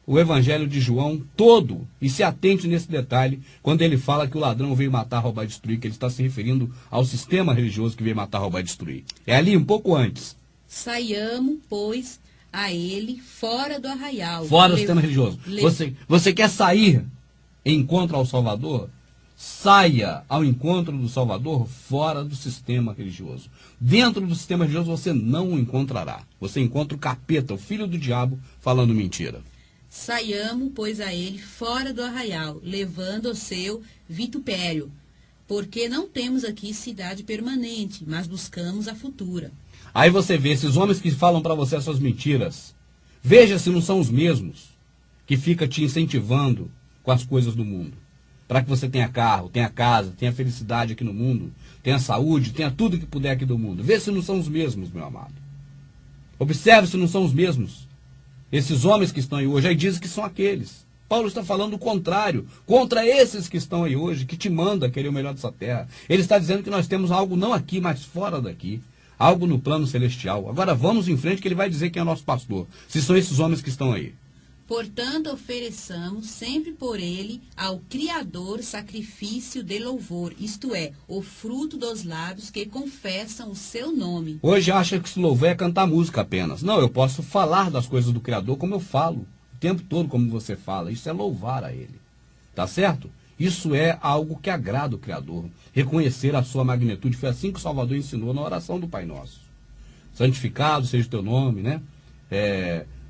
o Evangelho de João todo e se atente nesse detalhe quando ele fala que o ladrão veio matar, roubar e destruir, que ele está se referindo ao sistema religioso que veio matar, roubar e destruir. É ali um pouco antes. Saiamos, pois, a ele fora do arraial. Fora do sistema religioso. Você quer sair em encontro ao Salvador? Saia ao encontro do Salvador fora do sistema religioso. Dentro do sistema religioso você não o encontrará. Você encontra o capeta, o filho do diabo, falando mentira. Saiamos, pois, a ele fora do arraial, levando o seu vitupério, porque não temos aqui cidade permanente, mas buscamos a futura. Aí você vê esses homens que falam para você essas mentiras. Veja se não são os mesmos que ficam te incentivando com as coisas do mundo. Para que você tenha carro, tenha casa, tenha felicidade aqui no mundo, tenha saúde, tenha tudo que puder aqui do mundo. Vê se não são os mesmos, meu amado. Observe se não são os mesmos. Esses homens que estão aí hoje, aí dizem que são aqueles. Paulo está falando o contrário, contra esses que estão aí hoje, que te manda querer o melhor dessa terra. Ele está dizendo que nós temos algo não aqui, mas fora daqui. Algo no plano celestial. Agora vamos em frente que ele vai dizer quem é nosso pastor. Se são esses homens que estão aí. Portanto, ofereçamos sempre por ele ao Criador sacrifício de louvor, isto é, o fruto dos lábios que confessam o seu nome. Hoje acha que se louvar é cantar música apenas. Não, eu posso falar das coisas do Criador como eu falo, o tempo todo como você fala. Isso é louvar a ele. Tá certo? Isso é algo que agrada o Criador. Reconhecer a sua magnitude. Foi assim que o Salvador ensinou na oração do Pai Nosso. Santificado seja o teu nome, né?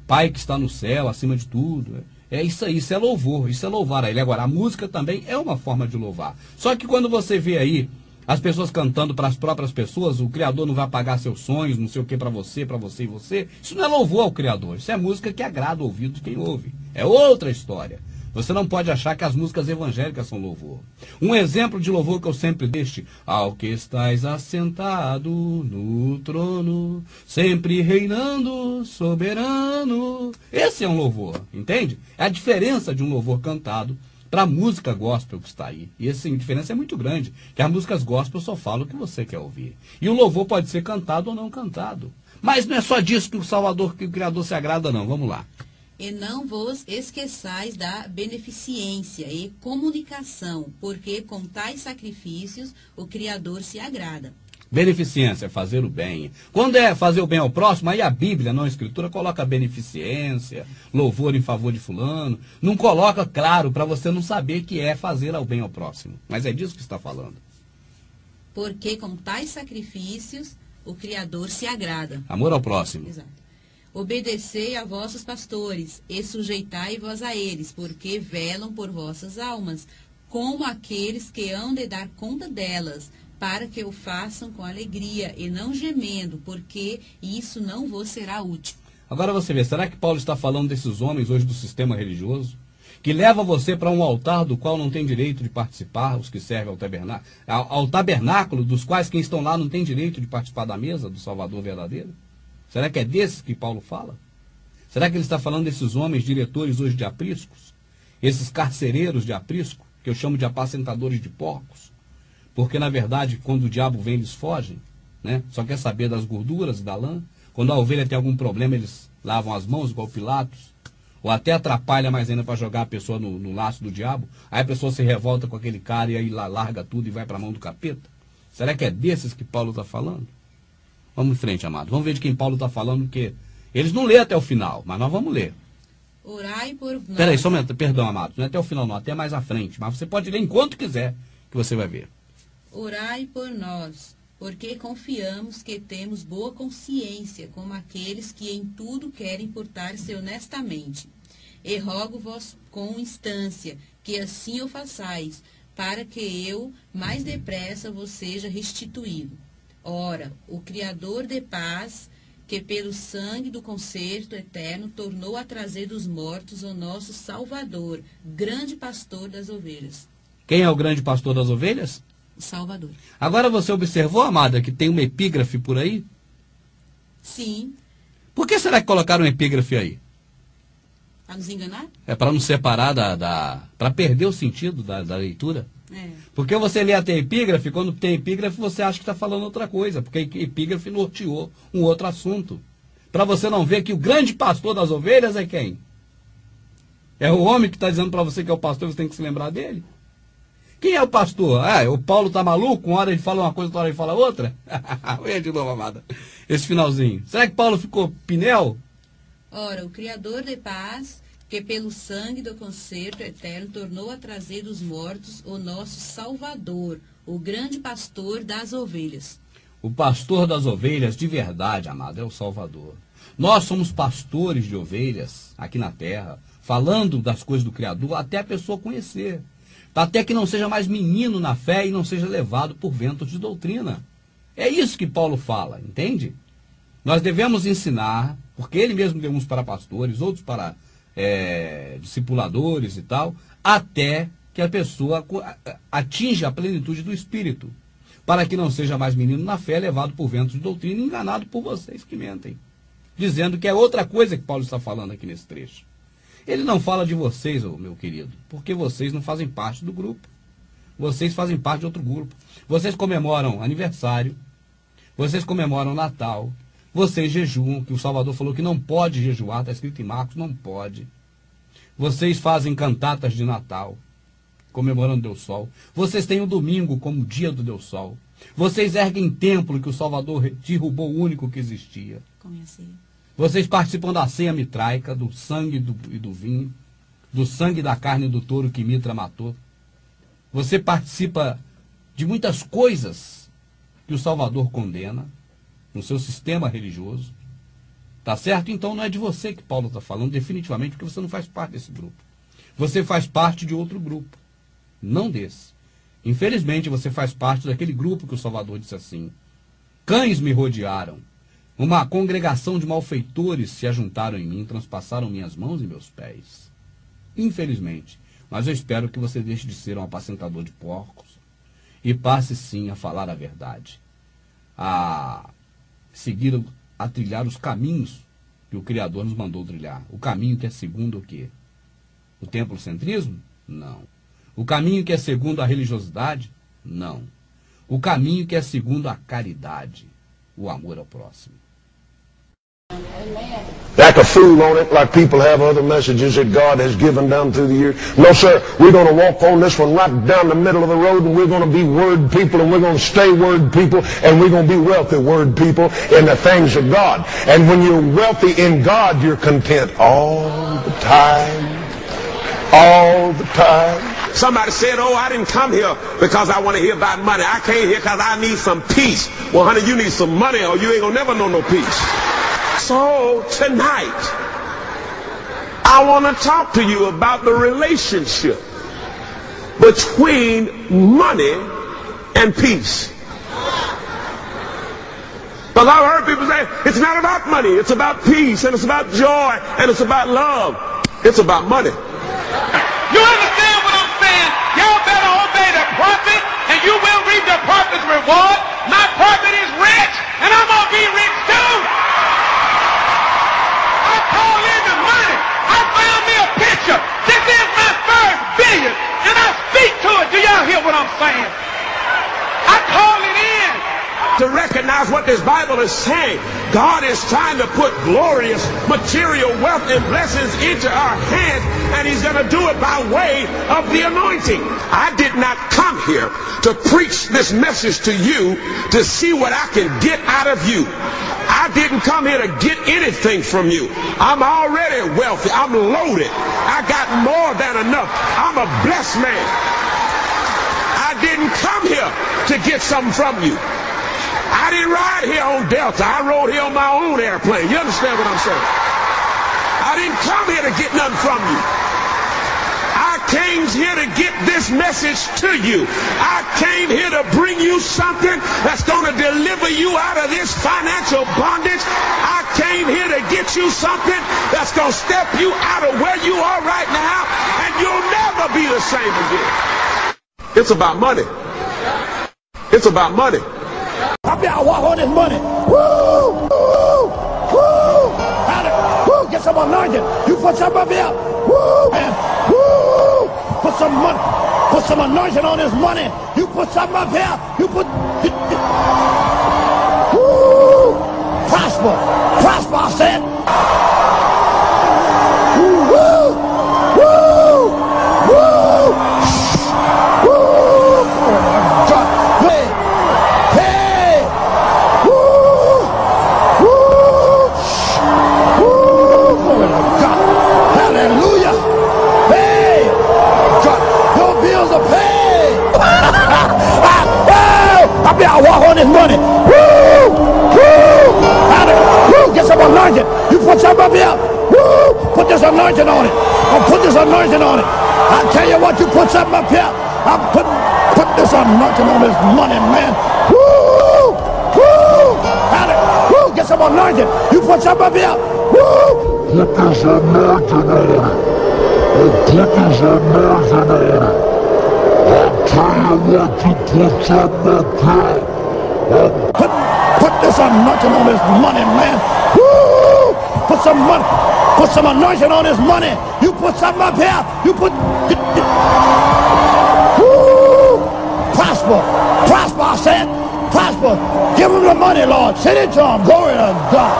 Pai que está no céu, acima de tudo. É isso aí, isso é louvor, isso é louvar a ele. Agora, a música também é uma forma de louvar. Só que quando você vê aí as pessoas cantando para as próprias pessoas, o Criador não vai apagar seus sonhos, não sei o que para você e você. Isso não é louvor ao Criador, isso é música que agrada o ouvido de quem ouve. É outra história. Você não pode achar que as músicas evangélicas são louvor. Um exemplo de louvor que eu sempre deixo: ao que estás assentado no trono, sempre reinando, soberano. Esse é um louvor, entende? É a diferença de um louvor cantado para a música gospel que está aí. E essa diferença é muito grande, que as músicas gospel só falam o que você quer ouvir. E o louvor pode ser cantado ou não cantado. Mas não é só disso que o Salvador, que o Criador se agrada, não. Vamos lá. E não vos esqueçais da beneficência e comunicação, porque com tais sacrifícios o Criador se agrada. Beneficência é fazer o bem. Quando é fazer o bem ao próximo, aí a Bíblia, não a Escritura, coloca beneficência, louvor em favor de fulano. Não coloca, claro, para você não saber que é fazer o bem ao próximo. Mas é disso que está falando. Porque com tais sacrifícios o Criador se agrada. Amor ao próximo. Exato. Obedecei a vossos pastores, e sujeitai-vos a eles, porque velam por vossas almas, como aqueles que hão de dar conta delas, para que o façam com alegria, e não gemendo, porque isso não vos será útil. Agora você vê, será que Paulo está falando desses homens hoje do sistema religioso? Que leva você para um altar do qual não tem direito de participar, os que servem ao tabernáculo, dos quais quem estão lá não tem direito de participar da mesa do Salvador verdadeiro? Será que é desses que Paulo fala? Será que ele está falando desses homens diretores hoje de apriscos? Esses carcereiros de aprisco, que eu chamo de apacentadores de porcos? Porque, na verdade, quando o diabo vem, eles fogem, né? Só quer saber das gorduras e da lã. Quando a ovelha tem algum problema, eles lavam as mãos, igual Pilatos. Ou até atrapalha mais ainda para jogar a pessoa no laço do diabo. Aí a pessoa se revolta com aquele cara e aí larga tudo e vai para a mão do capeta. Será que é desses que Paulo está falando? Vamos em frente, amado. Vamos ver de quem Paulo está falando, porque eles não lêem até o final, mas nós vamos ler. Orai por nós. Peraí, só um momento, perdão, amado. Não é até o final, não, até mais à frente. Mas você pode ler enquanto quiser, que você vai ver. Orai por nós, porque confiamos que temos boa consciência, como aqueles que em tudo querem portar-se honestamente. E rogo-vos com instância, que assim o façais, para que eu mais depressa vos seja restituído. Ora, o Criador de paz, que pelo sangue do concerto eterno tornou a trazer dos mortos o nosso Salvador, grande pastor das ovelhas. Quem é o grande pastor das ovelhas? O Salvador. Agora você observou, amada, que tem uma epígrafe por aí? Sim. Por que será que colocaram um epígrafe aí? Para nos enganar? É para não separar para perder o sentido da leitura. É. Porque você lê até epígrafe, quando tem epígrafe você acha que está falando outra coisa, porque epígrafe norteou um outro assunto. Para você não ver que o grande pastor das ovelhas é quem? É o homem que está dizendo para você que é o pastor, você tem que se lembrar dele. Quem é o pastor? Ah, o Paulo tá maluco? Uma hora ele fala uma coisa, outra hora ele fala outra? Olha de novo, amada. Esse finalzinho. Será que Paulo ficou pinel? Ora, o Criador de paz, que pelo sangue do concerto eterno tornou a trazer dos mortos o nosso Salvador, o grande pastor das ovelhas. O pastor das ovelhas de verdade, amado, é o Salvador. Nós somos pastores de ovelhas aqui na terra, falando das coisas do Criador até a pessoa conhecer. Até que não seja mais menino na fé e não seja levado por ventos de doutrina. É isso que Paulo fala, entende? Nós devemos ensinar, porque ele mesmo deu uns para pastores, outros para discipuladores e tal, até que a pessoa atinja a plenitude do Espírito, para que não seja mais menino na fé, levado por ventos de doutrina e enganado por vocês que mentem, dizendo que é outra coisa que Paulo está falando aqui nesse trecho. Ele não fala de vocês, meu querido, porque vocês não fazem parte do grupo. Vocês fazem parte de outro grupo. Vocês comemoram aniversário, vocês comemoram Natal, vocês jejuam, que o Salvador falou que não pode jejuar, está escrito em Marcos, não pode. Vocês fazem cantatas de Natal, comemorando Deus Sol. Vocês têm o domingo como dia do Deus Sol. Vocês erguem templo que o Salvador derrubou o único que existia. Conheci. Vocês participam da ceia mitraica, do sangue e do vinho, do sangue da carne do touro que Mitra matou. Você participa de muitas coisas que o Salvador condena no seu sistema religioso. Tá certo? Então não é de você que Paulo está falando, definitivamente, porque você não faz parte desse grupo. Você faz parte de outro grupo, não desse. Infelizmente, você faz parte daquele grupo que o Salvador disse assim: cães me rodearam. Uma congregação de malfeitores se ajuntaram em mim, transpassaram minhas mãos e meus pés. Infelizmente, mas eu espero que você deixe de ser um apacentador de porcos e passe sim a falar a verdade, a seguir, a trilhar os caminhos que o Criador nos mandou trilhar. O caminho que é segundo o quê? O templocentrismo? Não. O caminho que é segundo a religiosidade? Não. O caminho que é segundo a caridade, o amor ao próximo. Act a fool on it like people have other messages that God has given down through the years. No, sir, we're going to walk on this one right down the middle of the road, and we're going to be word people, and we're going to stay word people, and we're going to be wealthy word people in the things of God. And when you're wealthy in God, you're content all the time. All the time. Somebody said, oh, I didn't come here because I want to hear about money. I came here because I need some peace. Well, honey, you need some money or you ain't going to never know no peace. So tonight, I want to talk to you about the relationship between money and peace. Because I've heard people say, it's not about money, it's about peace, and it's about joy, and it's about love. It's about money. You understand what I'm saying? Y'all better obey the prophet, and you will reap the prophet's reward. My prophet is rich, and I'm going to be rich too. to recognize what this Bible is saying. God is trying to put glorious material wealth and blessings into our hands, and he's going to do it by way of the anointing. I did not come here to preach this message to you to see what I can get out of you. I didn't come here to get anything from you. I'm already wealthy. I'm loaded. I got more than enough. I'm a blessed man. I didn't come here to get something from you. I didn't ride here on Delta. I rode here on my own airplane. You understand what I'm saying? I didn't come here to get nothing from you. I came here to get this message to you. I came here to bring you something that's going to deliver you out of this financial bondage. I came here to get you something that's going to step you out of where you are right now, and you'll never be the same again. It's about money. It's about money. I be out walk on this money. Woo! Woo! Woo! Woo! Get some anointing. You put some up here. Woo! Man. Woo! Put some money. Put some anointing on this money. You put something up here. You put. Woo! Prosper. Prosper, I said. Woo! Woo! Woo! Woo! Woo! Hey! Hey! Woo! Woo! Woo! Glory to God. Hallelujah. Hey! God, your bills are paid. I be out walk on this money. Woo! Woo! Woo! Get some anointing. You put something up here. Woo! Put this anointing on it. I'll put this anointing on it. I tell you what, you put something up here. I put this anointing on this money, man. Woo! Woo! Woo! Get some anointing. You put something up here. Woo! Put this anointing on it. Put this anointing on it. I'll tell you what, you put something up here. Put this anointing on this money, man. Woo! Put some money. Put some anointing on this money. You put something up here. You put. Woo! Prosper. Prosper, I said. Prosper. Give him the money, Lord. Send it to him. Glory to God.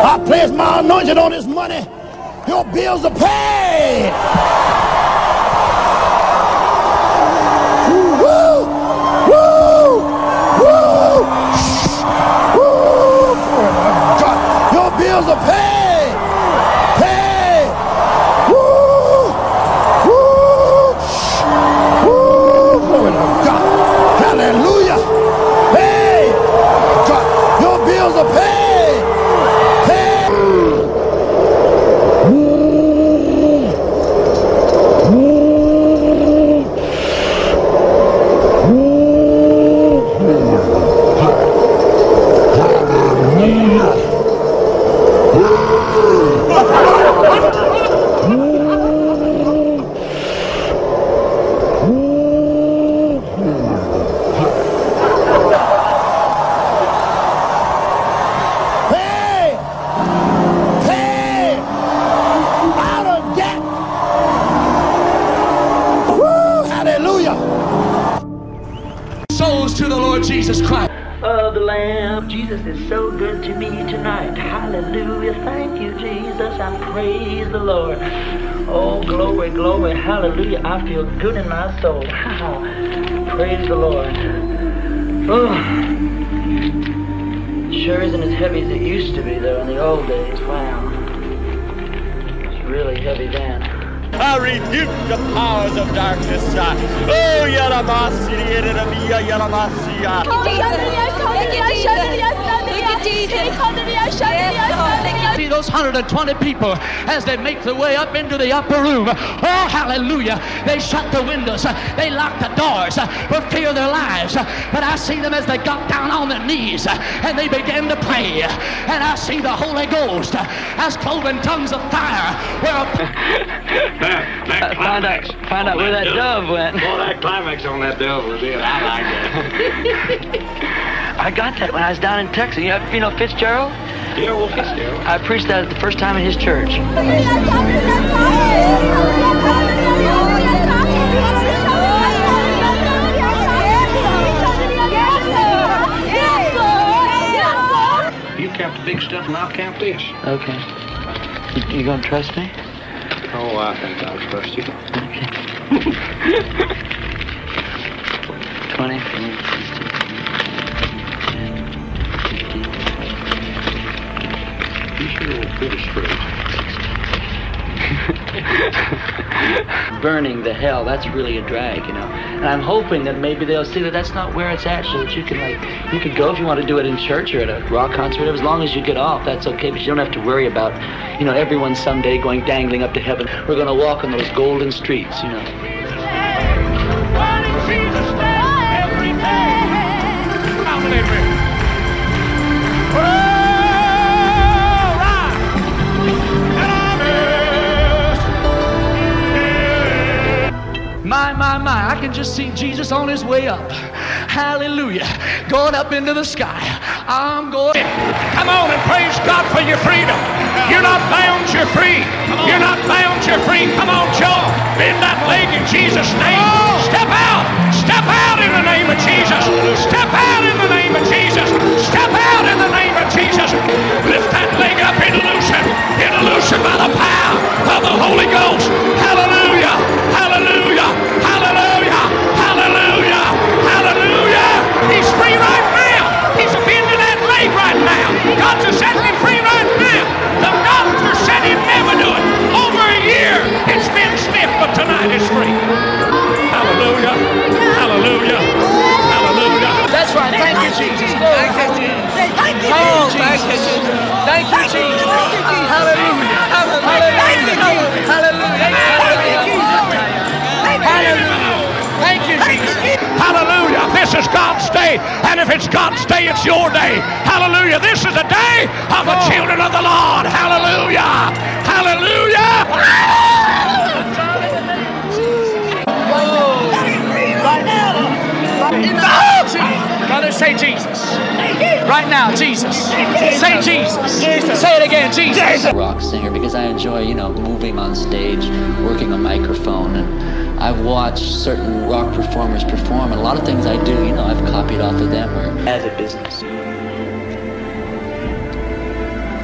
I place my anointing on this money. Your bills are paid. Woo! Woo! Woo! Woo! God, your bills are paid. Paid. Woo! Woo! Woo! Glory to God. Hallelujah. Hey! God, your bills are paid. To the Lord Jesus Christ. Oh, the Lamb. Jesus is so good to me tonight. Hallelujah. Thank you, Jesus. I praise the Lord. Oh, glory, glory. Hallelujah. I feel good in my soul. Praise the Lord. Oh, sure isn't as heavy as it used to be, though, in the old days. Wow. It's really heavy then. I rebuke the powers of darkness. Oh, Yalamasi, Yalamasi. See those 120 people as they make their way up into the upper room. Oh, hallelujah. They shut the windows. They locked the doors for fear of their lives. But I see them as they got down on their knees and they began to pray. And I see the Holy Ghost as cloven tongues of fire. Find out where that dove went. Well, that climax on that dove was it. I like that. I got that when I was down in Texas. You know Fitzgerald? Yeah, well, Fitzgerald. I preached that the first time in his church. Okay. You gonna trust me? Oh, I think I'll trust you. Okay. 20. 15. You sure will put it straight. Burning the hell, that's really a drag, you know. And I'm hoping that maybe they'll see that that's not where it's at, so that you can, like, you could go if you want to do it in church or at a rock concert, whatever. As long as you get off, that's okay, but you don't have to worry about, you know, everyone someday going dangling up to heaven. We're going to walk on those golden streets, you know. My, I can just see Jesus on his way up. Hallelujah. Going up into the sky. I'm going. Come on and praise God for your freedom. You're not bound, you're free. You're not bound, you're free. Come on, Joe. Bend that leg in Jesus' name. Step out. Step out in the name of Jesus. Step out in the name of Jesus. Step out in the name of Jesus. Lift that leg up and loosen. Get loosened by the power of the Holy Ghost. Hallelujah. Hallelujah. Hallelujah. Hallelujah. Hallelujah. He's free right now. He's bending that leg right now. God's setting him free right now. The doctor said he'd never do it. Over a year it's been stiff, but tonight it's free. Hallelujah. Hallelujah. Hallelujah. That's right. Thank you, Jesus. Glory. Thank you, Jesus. Thank you, Jesus. Thank you, Jesus. Hallelujah. Hallelujah. Hallelujah. Thank you, Jesus. Hallelujah. This is God's day. And if it's God's day, it's your day. Hallelujah. This is the day of the children of the Lord. Hallelujah. Hallelujah. Right now. Brother, say Jesus. Right now, Jesus. Say Jesus. Say it again, Jesus. Rock singer, because I enjoy, you know, moving on stage, working a microphone, and I've watched certain rock performers perform, and a lot of things I do, you know, I've copied off of them or as a business.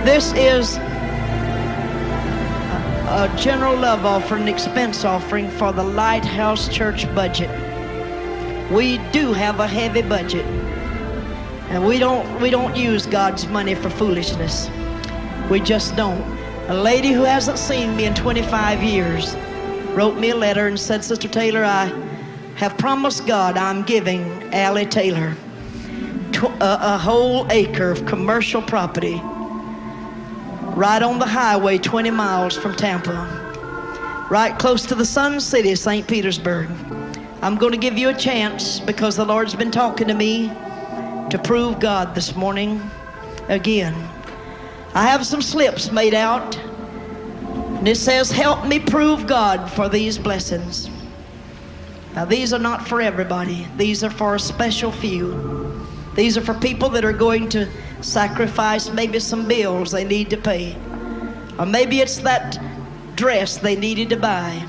This is a general love offering, expense offering for the Lighthouse Church budget. We do have a heavy budget, and we don't use God's money for foolishness. We just don't. A lady who hasn't seen me in 25 years wrote me a letter and said, Sister Taylor, I have promised God I'm giving Allie Taylor a whole acre of commercial property right on the highway 20 miles from Tampa, right close to the Sun City, St. Petersburg. I'm going to give you a chance because the Lord's been talking to me to prove God this morning again. I have some slips made out, and it says, help me prove God for these blessings. Now, these are not for everybody. These are for a special few. These are for people that are going to sacrifice maybe some bills they need to pay. Or maybe it's that dress they needed to buy.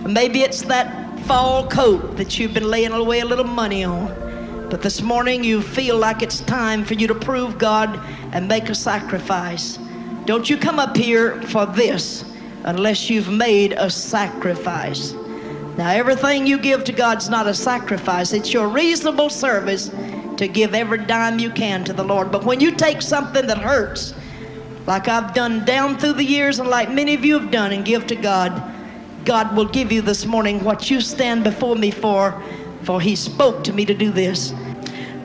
Or maybe it's that fall coat that you've been laying away a little money on. But this morning you feel like it's time for you to prove God and make a sacrifice. Don't you come up here for this unless you've made a sacrifice. Now, everything you give to God's not a sacrifice. It's your reasonable service to give every dime you can to the Lord. But when you take something that hurts, like I've done down through the years and like many of you have done, and give to God, God will give you this morning what you stand before me for He spoke to me to do this.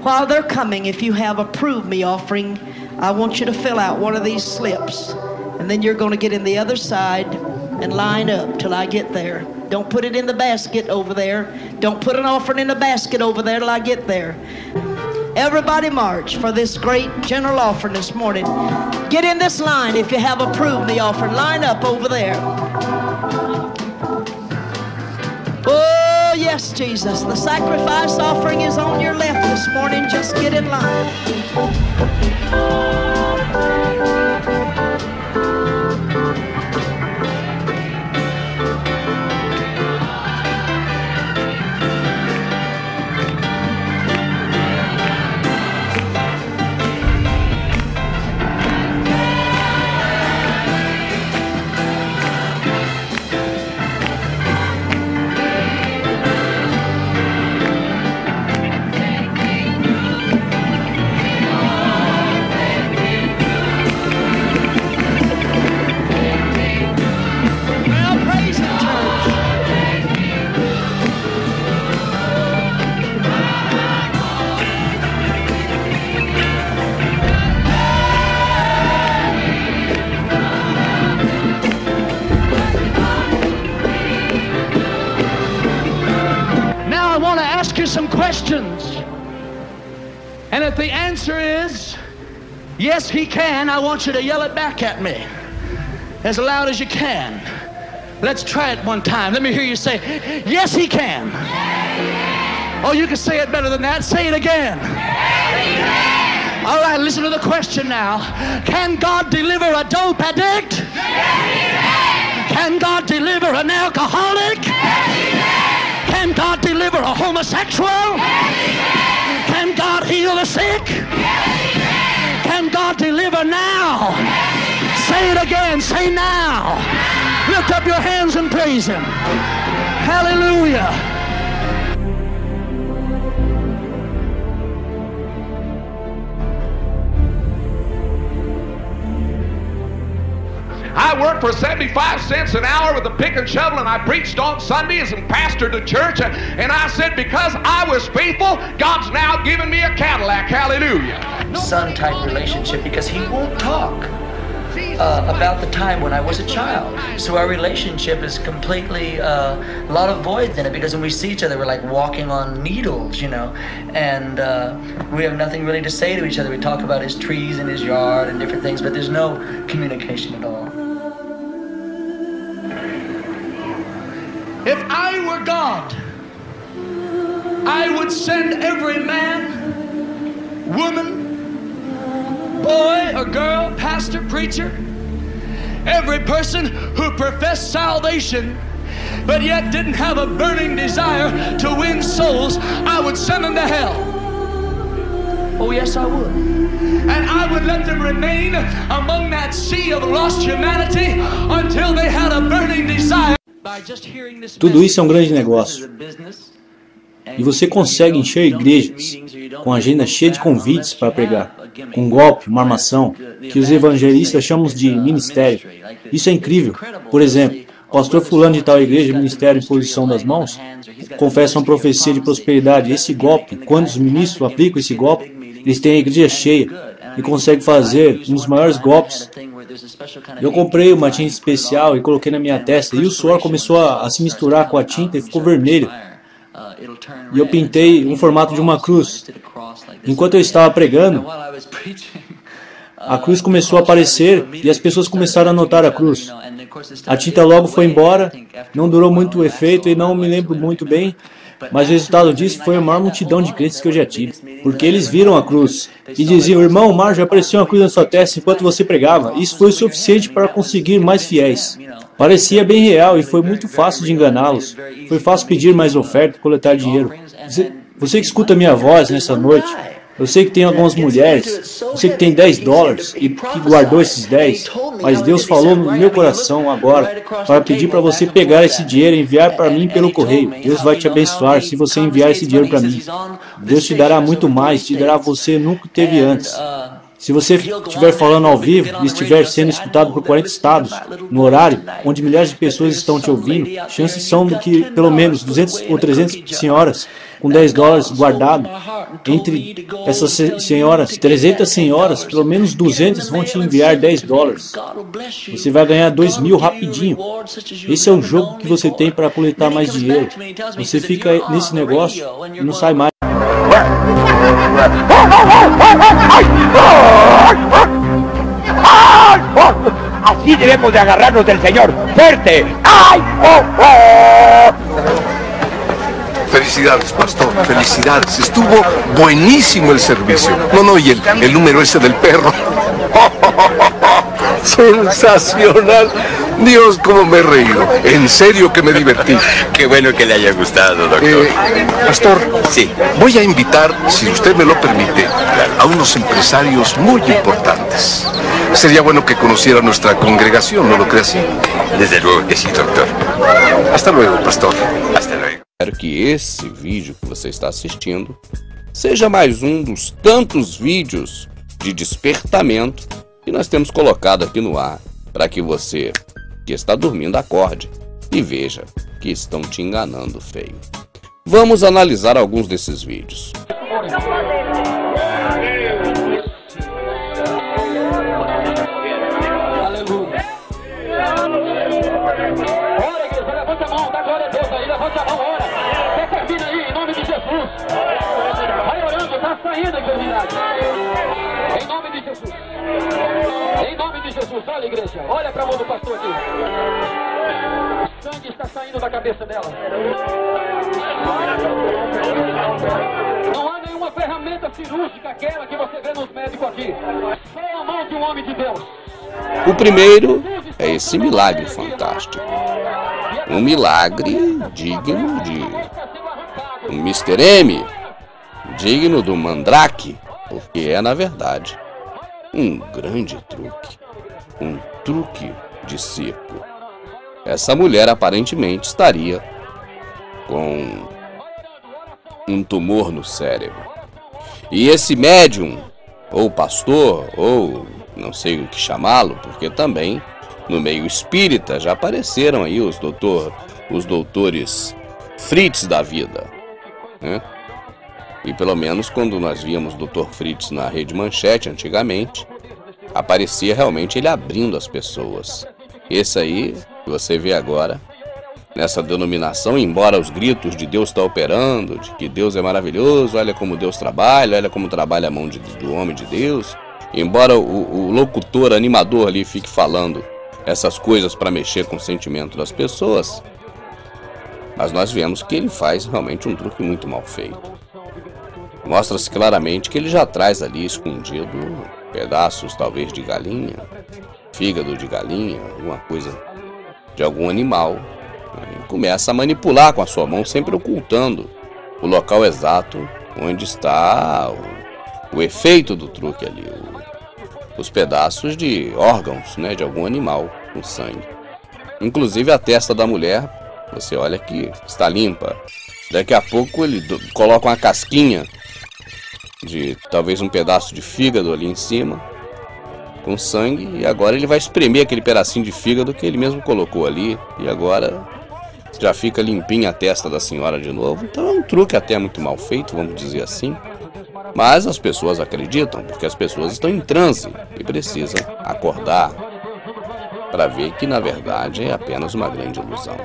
While they're coming, if you have a prove me offering, I want you to fill out one of these slips, and then you're going to get in the other side and line up till I get there. Don't put it in the basket over there. Don't put an offering in the basket over there till I get there. Everybody march for this great general offering this morning. Get in this line if you have a prove me offering. Line up over there. Oh, yes, Jesus. The sacrifice offering is on your left this morning. Just get in line. some questions. And if the answer is, yes, he can, I want you to yell it back at me as loud as you can. Let's try it one time. Let me hear you say, yes, he can. Oh, you can say it better than that. Say it again. All right, listen to the question now. Can God deliver a dope addict? Can God deliver an alcoholic? Can God deliver a homosexual? Can God heal the sick? Can God deliver now? Say it again. Say now. Lift up your hands and praise Him. Hallelujah. I worked for 75 cents an hour with a pick and shovel, and I preached on Sundays and pastored the church, and I said, because I was faithful, God's now given me a Cadillac. Hallelujah. Son-type relationship, because he won't talk about the time when I was a child. So our relationship is completely, a lot of voids in it, because when we see each other, we're like walking on needles, you know, and we have nothing really to say to each other. We talk about his trees and his yard and different things, but there's no communication at all. If I were God, I would send every man, woman, boy or girl, pastor, preacher, every person who professed salvation but yet didn't have a burning desire to win souls, I would send them to hell. Oh, yes, I would. And I would let them remain among that sea of lost humanity until they had a burning desire. Tudo isso é um grande negócio. E você consegue encher igrejas com agenda cheia de convites para pregar, com um golpe, uma armação, que os evangelistas chamam de ministério. Isso é incrível. Por exemplo, o pastor fulano de tal igreja, ministério em posição das mãos, confessa uma profecia de prosperidade. Esse golpe, quando os ministros aplicam esse golpe, eles têm a igreja cheia e conseguem fazer um dos maiores golpes. Eu comprei uma tinta especial e coloquei na minha testa, e o suor começou a se misturar com a tinta e ficou vermelho. E eu pintei um formato de uma cruz. Enquanto eu estava pregando, a cruz começou a aparecer e as pessoas começaram a notar a cruz. A tinta logo foi embora, não durou muito o efeito e não me lembro muito bem, mas o resultado disso foi a maior multidão de crentes que eu já tive, porque eles viram a cruz e diziam: irmão, Marjo, apareceu uma cruz na sua testa enquanto você pregava. Isso foi o suficiente para conseguir mais fiéis. Parecia bem real e foi muito fácil de enganá-los. Foi fácil pedir mais oferta e coletar dinheiro. Você que escuta a minha voz nessa noite, eu sei que tem algumas mulheres, eu sei que tem $10 e que guardou esses 10, mas Deus falou no meu coração agora para pedir para você pegar esse dinheiro e enviar para mim pelo correio. Deus vai te abençoar se você enviar esse dinheiro para mim. Deus te dará muito mais, te dará você nunca teve antes. Se você estiver falando ao vivo e estiver sendo escutado por 40 estados, no horário onde milhares de pessoas estão te ouvindo, chances são de que pelo menos 200 ou 300 senhoras com $10 guardado, entre essas senhoras, 300 senhoras, pelo menos 200 vão te enviar $10. Você vai ganhar 2.000 rapidinho. Esse é o jogo que você tem para coletar mais dinheiro. Você fica nesse negócio e não sai mais. Así debemos de agarrarnos del Señor. ¡Fuerte! ¡Ay! ¡Oh, oh! Felicidades, pastor, felicidades. Estuvo buenísimo el servicio. No, y el número ese del perro. Sensacional. Dios, cómo me he reído. En serio que me divertí. Qué bueno que le haya gustado, doctor. Pastor, sí, voy a invitar, si usted me lo permite, a unos empresarios muy importantes. Sería bueno que conociera nuestra congregación, ¿no lo cree así? Desde luego que sí, doctor. Hasta luego, pastor. Hasta luego. Espero que esse vídeo que você está assistindo seja mais um dos tantos vídeos de despertamento que nós temos colocado aqui no ar, para que você que está dormindo acorde e veja que estão te enganando feio. Vamos analisar alguns desses vídeos. Jesus. Olha, igreja. Olha para a mão do pastor aqui. O sangue está saindo da cabeça dela. Não há nenhuma ferramenta cirúrgica aquela que você vê nos médicos aqui. Só a mão de um homem de Deus. O primeiro é esse milagre fantástico. Um milagre digno de um Mr. M, digno do Mandrake, porque é, na verdade, um grande truque. Um truque de circo. Essa mulher aparentemente estaria com um tumor no cérebro. E esse médium, ou pastor, ou não sei o que chamá-lo, porque também no meio espírita já apareceram aí os doutores Fritz da vida, né? E pelo menos quando nós víamos o Dr. Fritz na Rede Manchete antigamente, aparecia realmente ele abrindo as pessoas. Esse aí que você vê agora, nessa denominação, embora os gritos de Deus está operando, de que Deus é maravilhoso, olha como Deus trabalha, olha como trabalha a mão do homem de Deus, embora o locutor, animador ali fique falando essas coisas para mexer com o sentimento das pessoas, mas nós vemos que ele faz realmente um truque muito mal feito. Mostra-se claramente que ele já traz ali escondido pedaços talvez de galinha, fígado de galinha, alguma coisa de algum animal, e começa a manipular com a sua mão, sempre ocultando o local exato onde está o efeito do truque ali, os pedaços de órgãos, né, de algum animal com sangue. Inclusive a testa da mulher, você olha que está limpa. Daqui a pouco ele coloca uma casquinha de talvez um pedaço de fígado ali em cima, com sangue, e agora ele vai espremer aquele pedacinho de fígado que ele mesmo colocou ali, e agora já fica limpinha a testa da senhora de novo. Então é um truque até muito mal feito, vamos dizer assim. Mas as pessoas acreditam, porque as pessoas estão em transe e precisam acordar para ver que na verdade é apenas uma grande ilusão.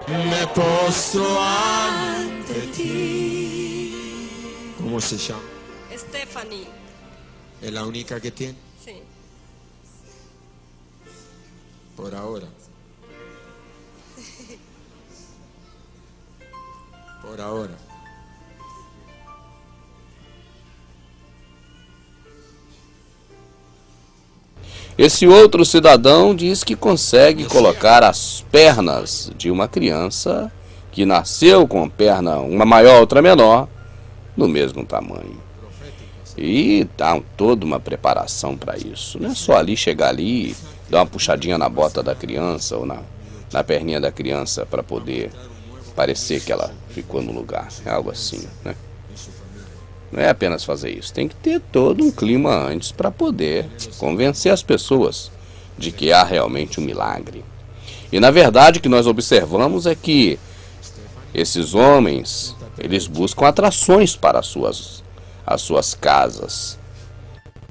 Me postro ante ti. ¿Cómo se llama? Stephanie. ¿Es la única que tiene? Sí. Por ahora. Por ahora. Esse outro cidadão diz que consegue colocar as pernas de uma criança que nasceu com perna, uma maior, outra menor, no mesmo tamanho. E dá toda uma preparação para isso. Não é só ali chegar ali e dar uma puxadinha na bota da criança ou na perninha da criança para poder parecer que ela ficou no lugar. É algo assim, né? Não é apenas fazer isso, tem que ter todo um clima antes para poder convencer as pessoas de que há realmente um milagre. E na verdade o que nós observamos é que esses homens, eles buscam atrações para as suas casas.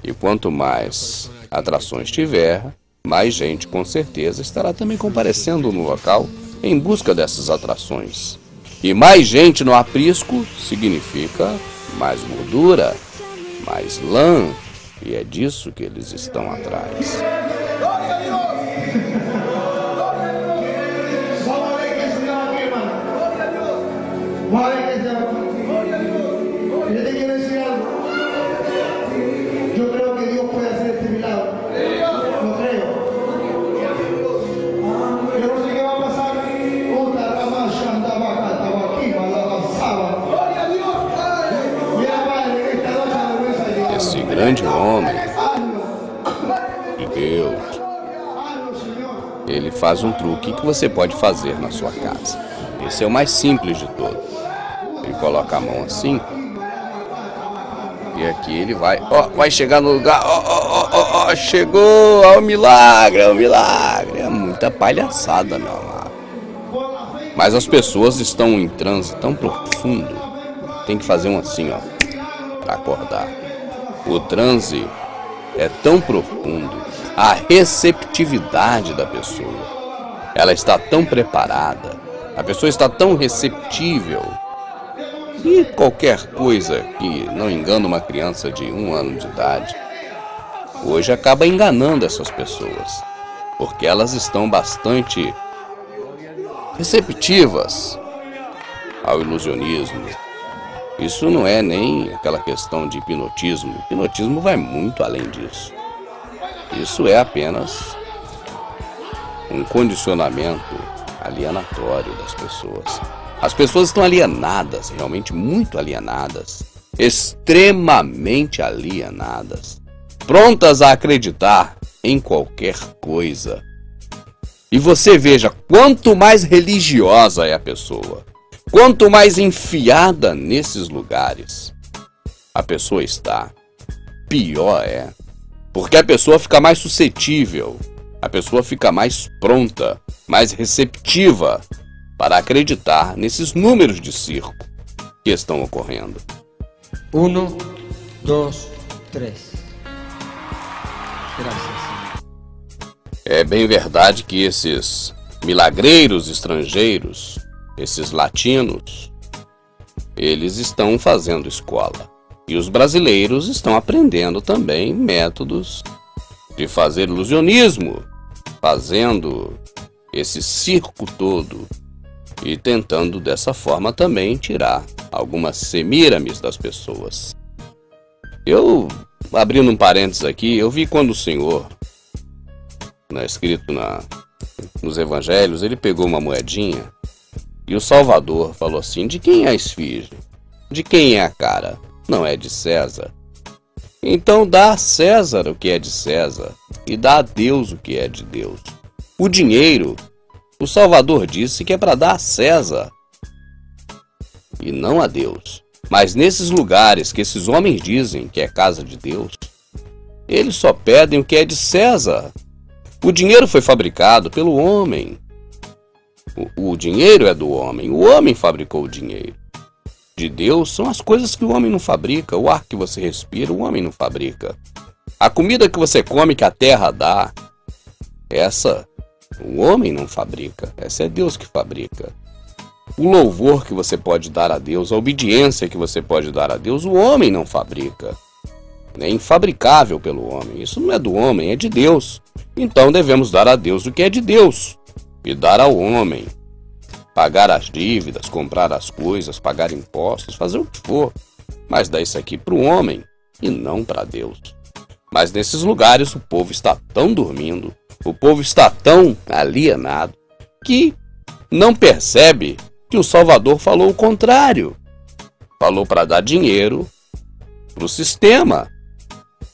E quanto mais atrações tiver, mais gente com certeza estará também comparecendo no local em busca dessas atrações. E mais gente no aprisco significa mais gordura, mais lã, e é disso que eles estão atrás. Yo creo que Dios puede hacer este milagro. Lo creo. Yo no sé qué va a pasar. Otra rama andaba acá, estaba aquí, la avanzaba. Gloria a Dios. Mira, Padre, esta noche la vergüenza de Dios. Esse grande homem de Deus, ele faz um truque que você pode fazer na sua casa. Esse é o mais simples de todos. Ele coloca a mão assim, e aqui ele vai chegar no lugar, chegou, é um milagre, é um milagre. É muita palhaçada, meu amado. Mas as pessoas estão em transe tão profundo, tem que fazer um assim, para acordar. O transe é tão profundo, a receptividade da pessoa, ela está tão preparada, a pessoa está tão receptível. E qualquer coisa que não engana uma criança de 1 ano de idade hoje acaba enganando essas pessoas, porque elas estão bastante receptivas ao ilusionismo. Isso não é nem aquela questão de hipnotismo. O hipnotismo vai muito além disso. Isso é apenas um condicionamento alienatório das pessoas. As pessoas estão alienadas, realmente muito alienadas, extremamente alienadas, prontas a acreditar em qualquer coisa. E você veja, quanto mais religiosa é a pessoa, quanto mais enfiada nesses lugares a pessoa está, pior é. Porque a pessoa fica mais suscetível, a pessoa fica mais pronta, mais receptiva para acreditar nesses números de circo que estão ocorrendo. 1, 2, 3. Graças. É bem verdade que esses milagreiros estrangeiros, esses latinos, eles estão fazendo escola. E os brasileiros estão aprendendo também métodos de fazer ilusionismo, fazendo esse circo todo e tentando dessa forma também tirar algumas semíramis das pessoas. Eu, abrindo um parênteses aqui, eu vi quando o Senhor, escrito nos evangelhos, ele pegou uma moedinha e o Salvador falou assim: de quem é a esfinge? De quem é a cara? Não é de César. Então dá a César o que é de César e dá a Deus o que é de Deus. O dinheiro, o Salvador disse que é para dar a César e não a Deus. Mas nesses lugares que esses homens dizem que é casa de Deus, eles só pedem o que é de César. O dinheiro foi fabricado pelo homem. O dinheiro é do homem. O homem fabricou o dinheiro. De Deus são as coisas que o homem não fabrica. O ar que você respira, o homem não fabrica. A comida que você come, que a terra dá, essa o homem não fabrica. Essa é Deus que fabrica. O louvor que você pode dar a Deus, a obediência que você pode dar a Deus, o homem não fabrica. É infabricável pelo homem. Isso não é do homem, é de Deus. Então devemos dar a Deus o que é de Deus e dar ao homem. Pagar as dívidas, comprar as coisas, pagar impostos, fazer o que for, mas dar isso aqui para o homem e não para Deus. Mas nesses lugares o povo está tão dormindo, o povo está tão alienado, que não percebe que o Salvador falou o contrário. Falou para dar dinheiro para o sistema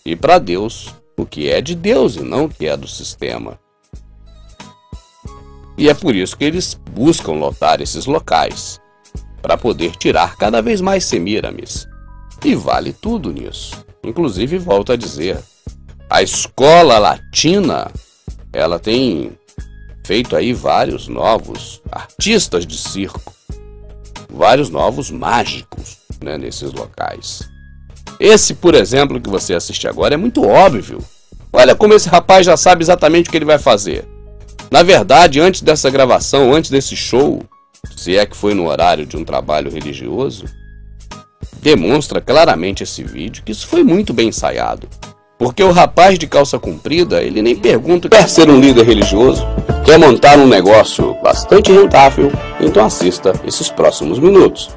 e para Deus o que é de Deus e não o que é do sistema. E é por isso que eles buscam lotar esses locais, para poder tirar cada vez mais semíramis. E vale tudo nisso. Inclusive, volto a dizer, a escola latina, ela tem feito aí vários novos artistas de circo, vários novos mágicos, nesses locais. Esse, por exemplo, que você assiste agora é muito óbvio. Olha como esse rapaz já sabe exatamente o que ele vai fazer. Na verdade, antes dessa gravação, antes desse show, se é que foi no horário de um trabalho religioso, demonstra claramente esse vídeo que isso foi muito bem ensaiado. Porque o rapaz de calça comprida, ele nem pergunta: quer ser um líder religioso? Quer montar um negócio bastante rentável? Então assista esses próximos minutos.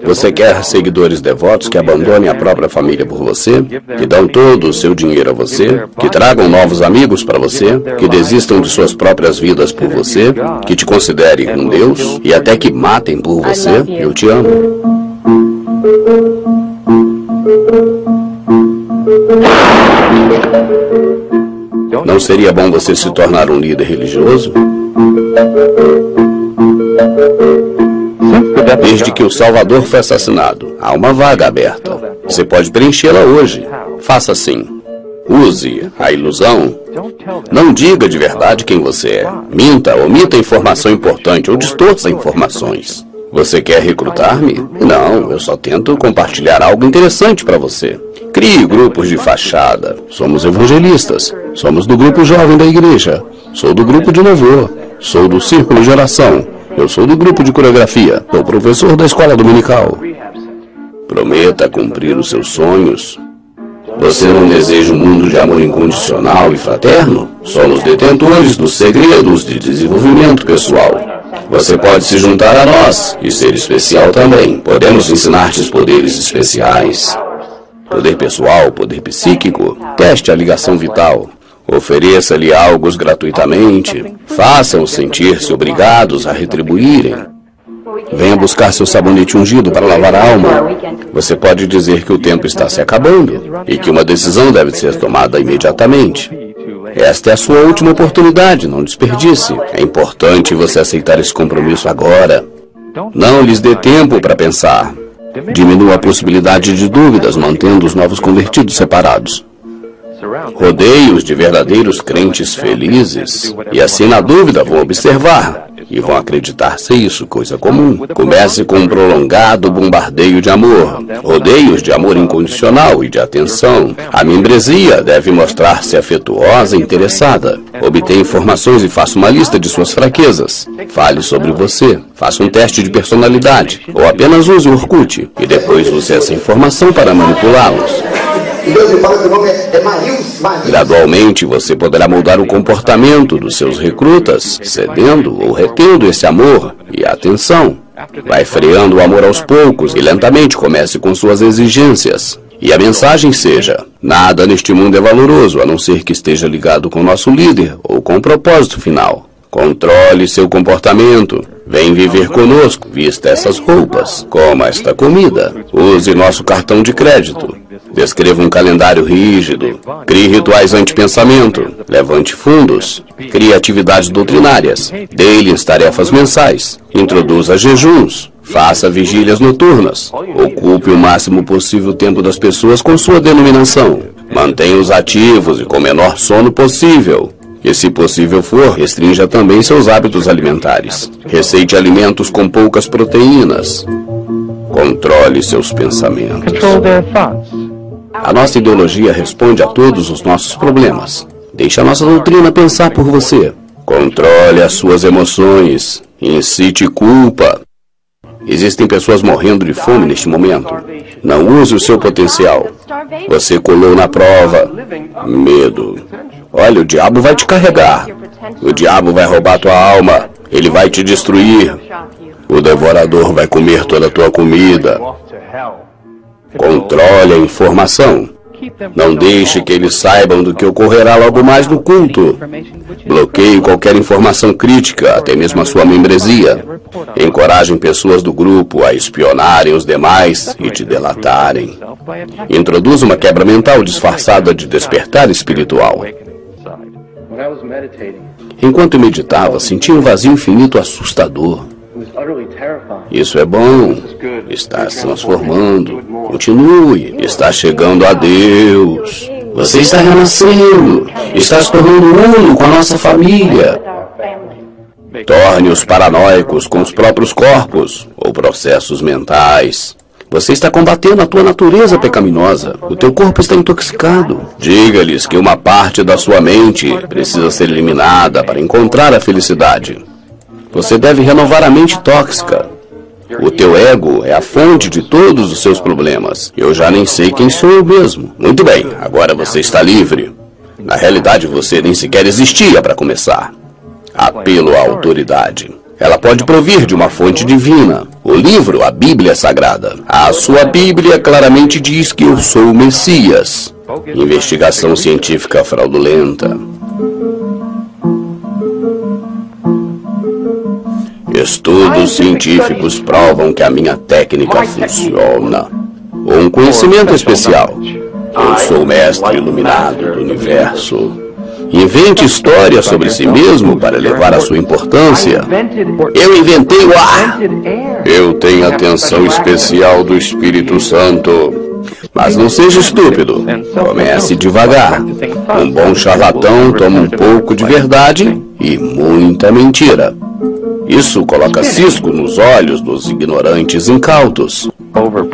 Você quer seguidores devotos que abandonem a própria família por você, que dão todo o seu dinheiro a você, que tragam novos amigos para você, que desistam de suas próprias vidas por você, que te considerem um Deus e até que matem por você? Eu te amo. Não seria bom você se tornar um líder religioso? Desde que o Salvador foi assassinado, há uma vaga aberta. Você pode preenchê-la hoje. Faça assim. Use a ilusão. Não diga de verdade quem você é. Minta, omita informação importante ou distorça informações. Você quer recrutar-me? Não, eu só tento compartilhar algo interessante para você. Crie grupos de fachada. Somos evangelistas. Somos do grupo jovem da igreja. Sou do grupo de louvor. Sou do círculo de oração. Eu sou do grupo de coreografia. Sou professor da escola dominical. Prometa cumprir os seus sonhos. Você não deseja um mundo de amor incondicional e fraterno? Somos detentores dos segredos de desenvolvimento pessoal. Você pode se juntar a nós e ser especial também. Podemos ensinar-te os poderes especiais. Poder pessoal, poder psíquico. Teste a ligação vital. Ofereça-lhe algo gratuitamente. Faça-os sentir-se obrigados a retribuírem. Venha buscar seu sabonete ungido para lavar a alma. Você pode dizer que o tempo está se acabando e que uma decisão deve ser tomada imediatamente. Esta é a sua última oportunidade, não desperdice. É importante você aceitar esse compromisso agora. Não lhes dê tempo para pensar. Diminua a possibilidade de dúvidas, mantendo os novos convertidos separados. Rodeie-os de verdadeiros crentes felizes, e assim na dúvida vão observar e vão acreditar ser isso coisa comum. Comece com um prolongado bombardeio de amor. Rodeie-os de amor incondicional e de atenção. A membresia deve mostrar-se afetuosa e interessada. Obtenha informações e faça uma lista de suas fraquezas. Fale sobre você. Faça um teste de personalidade. Ou apenas use o Orkut. E depois use essa informação para manipulá-los. Gradualmente você poderá mudar o comportamento dos seus recrutas, cedendo ou retendo esse amor e atenção. Vai freando o amor aos poucos e lentamente comece com suas exigências. E a mensagem seja: nada neste mundo é valoroso, a não ser que esteja ligado com nosso líder ou com o propósito final. Controle seu comportamento. Vem viver conosco, vista essas roupas, coma esta comida, use nosso cartão de crédito. Descreva um calendário rígido, crie rituais anti-pensamento, levante fundos, crie atividades doutrinárias, dê-lhes tarefas mensais, introduza jejuns, faça vigílias noturnas, ocupe o máximo possível o tempo das pessoas com sua denominação, mantenha-os ativos e com o menor sono possível. E se possível for, restrinja também seus hábitos alimentares. Receite alimentos com poucas proteínas. Controle seus pensamentos. A nossa ideologia responde a todos os nossos problemas. Deixe a nossa doutrina pensar por você. Controle as suas emoções. Incite culpa. Existem pessoas morrendo de fome neste momento. Não use o seu potencial. Você colou na prova. Medo. Olha, o diabo vai te carregar. O diabo vai roubar tua alma. Ele vai te destruir. O devorador vai comer toda a tua comida. Controle a informação. Não deixe que eles saibam do que ocorrerá logo mais no culto. Bloqueie qualquer informação crítica, até mesmo a sua membresia. Encorajem pessoas do grupo a espionarem os demais e te delatarem. Introduza uma quebra mental disfarçada de despertar espiritual. Enquanto meditava, senti um vazio infinito assustador. Isso é bom. Está se transformando. Continue. Está chegando a Deus. Você está renascendo. Está se tornando uno com a nossa família. Torne-os paranoicos com os próprios corpos ou processos mentais. Você está combatendo a tua natureza pecaminosa. O teu corpo está intoxicado. Diga-lhes que uma parte da sua mente precisa ser eliminada para encontrar a felicidade. Você deve renovar a mente tóxica. O teu ego é a fonte de todos os seus problemas. Eu já nem sei quem sou eu mesmo. Muito bem, agora você está livre. Na realidade, você nem sequer existia para começar. Apelo à autoridade. Ela pode provir de uma fonte divina. O livro, a Bíblia Sagrada. A sua Bíblia claramente diz que eu sou o Messias. Investigação científica fraudulenta. Estudos científicos provam que a minha técnica funciona. Um conhecimento especial. Eu sou o mestre iluminado do universo. Invente histórias sobre si mesmo para elevar a sua importância. Eu inventei o ar. Eu tenho atenção especial do Espírito Santo. Mas não seja estúpido. Comece devagar. Um bom charlatão toma um pouco de verdade e muita mentira. Isso coloca cisco nos olhos dos ignorantes incautos.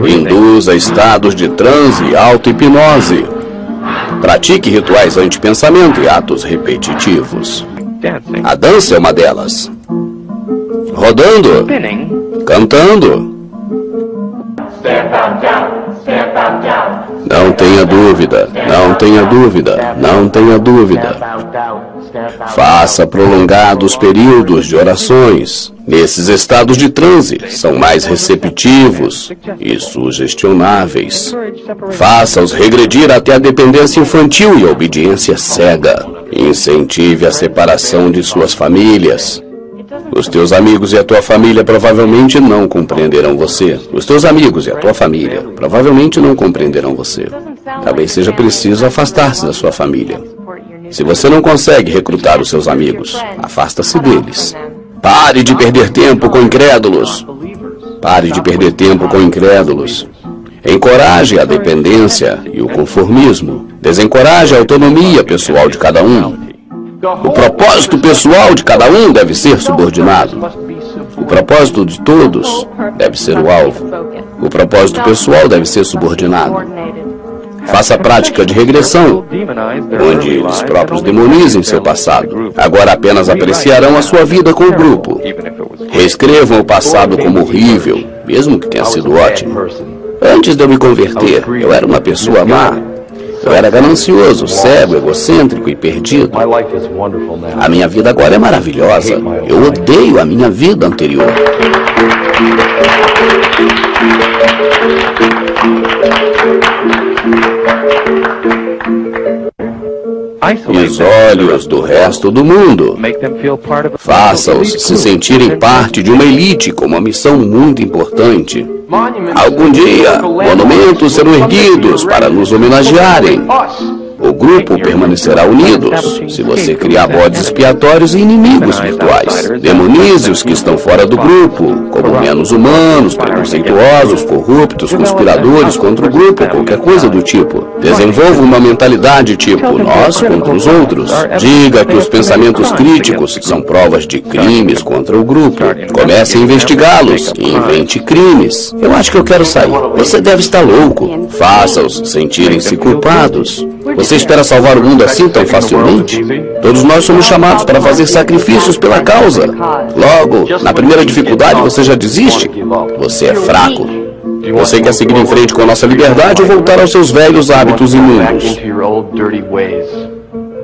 Induz a estados de transe e auto-hipnose. Pratique rituais anti-pensamento e atos repetitivos. A dança é uma delas. Rodando. Cantando. Não tenha dúvida, não tenha dúvida, não tenha dúvida. Faça prolongados períodos de orações. Nesses estados de transe, são mais receptivos e sugestionáveis. Faça-os regredir até a dependência infantil e a obediência cega. Incentive a separação de suas famílias. Os teus amigos e a tua família provavelmente não compreenderão você. Os teus amigos e a tua família provavelmente não compreenderão você. Talvez seja preciso afastar-se da sua família. Se você não consegue recrutar os seus amigos, afasta-se deles. Pare de perder tempo com incrédulos. Pare de perder tempo com incrédulos. Encoraje a dependência e o conformismo. Desencoraje a autonomia pessoal de cada um. O propósito pessoal de cada um deve ser subordinado. O propósito de todos deve ser o alvo. O propósito pessoal deve ser subordinado. Faça a prática de regressão, onde eles próprios demonizem seu passado. Agora apenas apreciarão a sua vida com o grupo. Reescrevam o passado como horrível, mesmo que tenha sido ótimo. Antes de eu me converter, eu era uma pessoa má. Eu era ganancioso, cego, egocêntrico e perdido. A minha vida agora é maravilhosa. Eu odeio a minha vida anterior. Isole-os do resto do mundo. Faça-os se sentirem parte de uma elite com uma missão muito importante. Algum dia, monumentos serão erguidos para nos homenagearem. O grupo permanecerá unido se você criar bodes expiatórios e inimigos virtuais. Demonize os que estão fora do grupo, como menos humanos, preconceituosos, corruptos, conspiradores contra o grupo, qualquer coisa do tipo. Desenvolva uma mentalidade tipo nós contra os outros. Diga que os pensamentos críticos são provas de crimes contra o grupo. Comece a investigá-los e invente crimes. Eu acho que eu quero sair. Você deve estar louco. Faça-os sentirem-se culpados. Você espera salvar o mundo assim tão facilmente? Todos nós somos chamados para fazer sacrifícios pela causa. Logo, na primeira dificuldade você já desiste? Você é fraco. Você quer seguir em frente com a nossa liberdade ou voltar aos seus velhos hábitos imundos?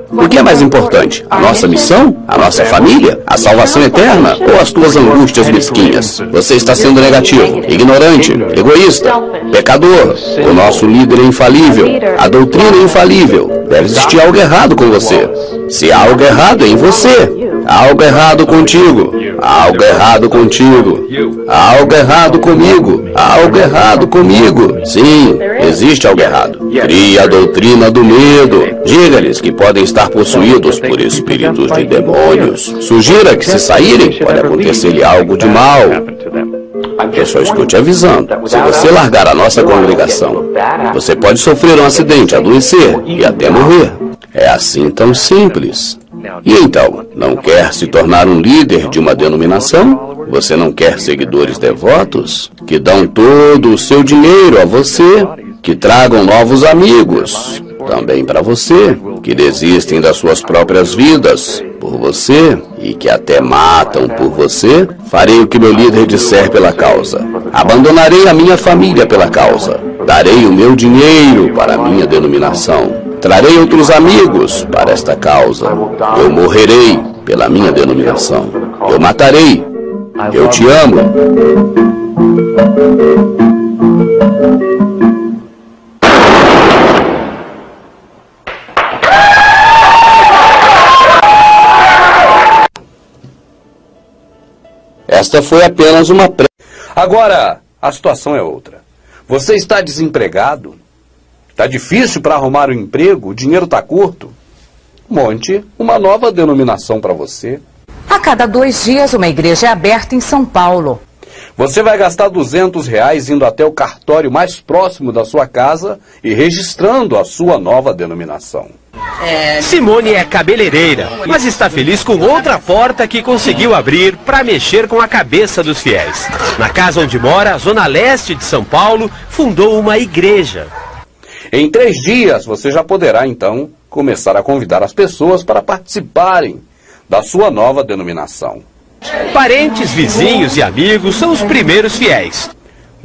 O que é mais importante? A nossa missão? A nossa família? A salvação eterna? Ou as tuas angústias mesquinhas? Você está sendo negativo, ignorante, egoísta, pecador. O nosso líder é infalível. A doutrina é infalível. Deve existir algo errado com você. Se há algo errado, é em você. Há algo errado contigo. Há algo errado contigo. Há algo errado comigo. Há algo errado comigo. Sim, existe algo errado. Crie a doutrina do medo. Diga-lhes que podem estar possuídos por espíritos de demônios. Sugira que se saírem, pode acontecer-lhe algo de mal. Eu só estou te avisando. Se você largar a nossa congregação, você pode sofrer um acidente, adoecer e até morrer. É assim tão simples. E então, não quer se tornar um líder de uma denominação? Você não quer seguidores devotos? Que dão todo o seu dinheiro a você? Que tragam novos amigos? Também para você? Que desistem das suas próprias vidas por você e que até matam por você? Farei o que meu líder disser pela causa. Abandonarei a minha família pela causa. Darei o meu dinheiro para a minha denominação. Trarei outros amigos para esta causa. Eu morrerei pela minha denominação. Eu matarei. Eu te amo. Esta foi apenas uma Agora, a situação é outra. Você está desempregado? Está difícil para arrumar um emprego? O dinheiro está curto? Monte uma nova denominação para você. A cada 2 dias, uma igreja é aberta em São Paulo. Você vai gastar R$200 indo até o cartório mais próximo da sua casa e registrando a sua nova denominação. Simone é cabeleireira, mas está feliz com outra porta que conseguiu abrir para mexer com a cabeça dos fiéis. Na casa onde mora, zona leste de São Paulo, fundou uma igreja. Em 3 dias, você já poderá, então, começar a convidar as pessoas para participarem da sua nova denominação. Parentes, vizinhos e amigos são os primeiros fiéis.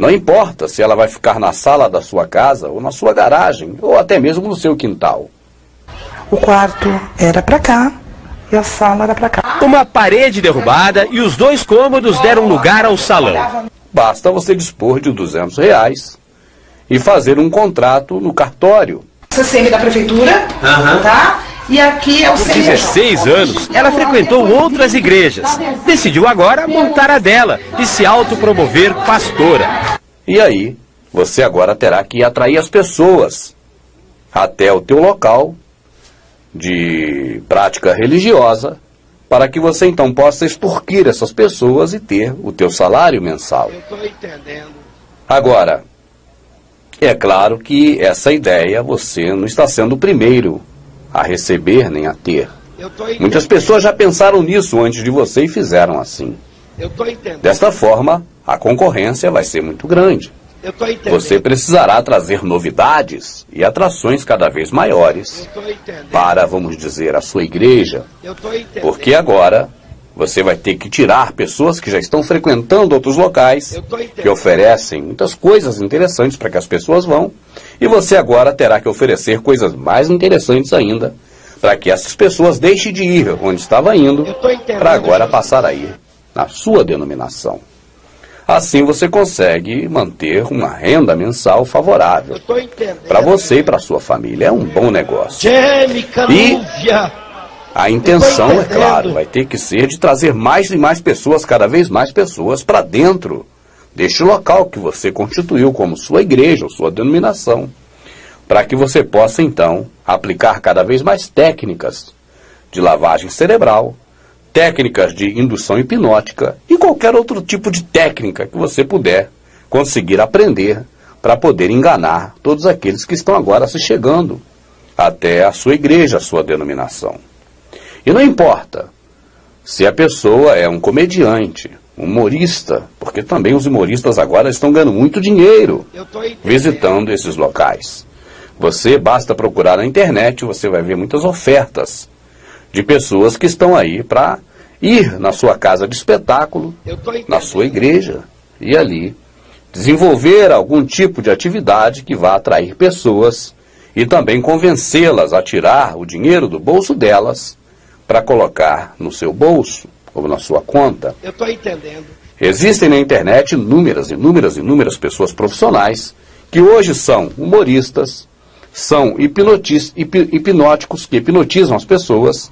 Não importa se ela vai ficar na sala da sua casa, ou na sua garagem, ou até mesmo no seu quintal. O quarto era para cá e a sala era para cá. Uma parede derrubada e os 2 cômodos deram lugar ao salão. Basta você dispor de R$200 e fazer um contrato no cartório. CCM da prefeitura, tá? E aqui é o Com 16 anos, ela frequentou outras igrejas. Decidiu agora montar a dela e se autopromover pastora. E aí, você agora terá que atrair as pessoas até o teu local de prática religiosa, para que você então possa extorquir essas pessoas e ter o teu salário mensal. Eu estou entendendo. Agora, é claro que essa ideia você não está sendo o primeiro a receber nem a ter. Muitas pessoas já pensaram nisso antes de você e fizeram assim. Eu estou entendendo. Desta forma, a concorrência vai ser muito grande. Eu estou entendendo. Você precisará trazer novidades e atrações cada vez maiores para, vamos dizer, a sua igreja. Eu estou entendendo. Porque agora você vai ter que tirar pessoas que já estão frequentando outros locais, que oferecem muitas coisas interessantes para que as pessoas vão, e você agora terá que oferecer coisas mais interessantes ainda, para que essas pessoas deixem de ir onde estava indo, para agora passar a ir na sua denominação. Assim você consegue manter uma renda mensal favorável para você e para sua família. É um bom negócio. E a intenção, é claro, vai ter que ser de trazer mais e mais pessoas, cada vez mais pessoas, para dentro deste local que você constituiu como sua igreja ou sua denominação, para que você possa, então, aplicar cada vez mais técnicas de lavagem cerebral, técnicas de indução hipnótica e qualquer outro tipo de técnica que você puder conseguir aprender para poder enganar todos aqueles que estão agora se chegando até a sua igreja, a sua denominação. E não importa se a pessoa é um comediante, um humorista, porque também os humoristas agora estão ganhando muito dinheiro visitando esses locais. Você basta procurar na internet, você vai ver muitas ofertas de pessoas que estão aí para ir na sua casa de espetáculo, na sua igreja, e ali desenvolver algum tipo de atividade que vá atrair pessoas e também convencê-las a tirar o dinheiro do bolso delas para colocar no seu bolso ou na sua conta. Eu estou entendendo. Existem na internet inúmeras pessoas profissionais que hoje são humoristas, são hipnóticos que hipnotizam as pessoas,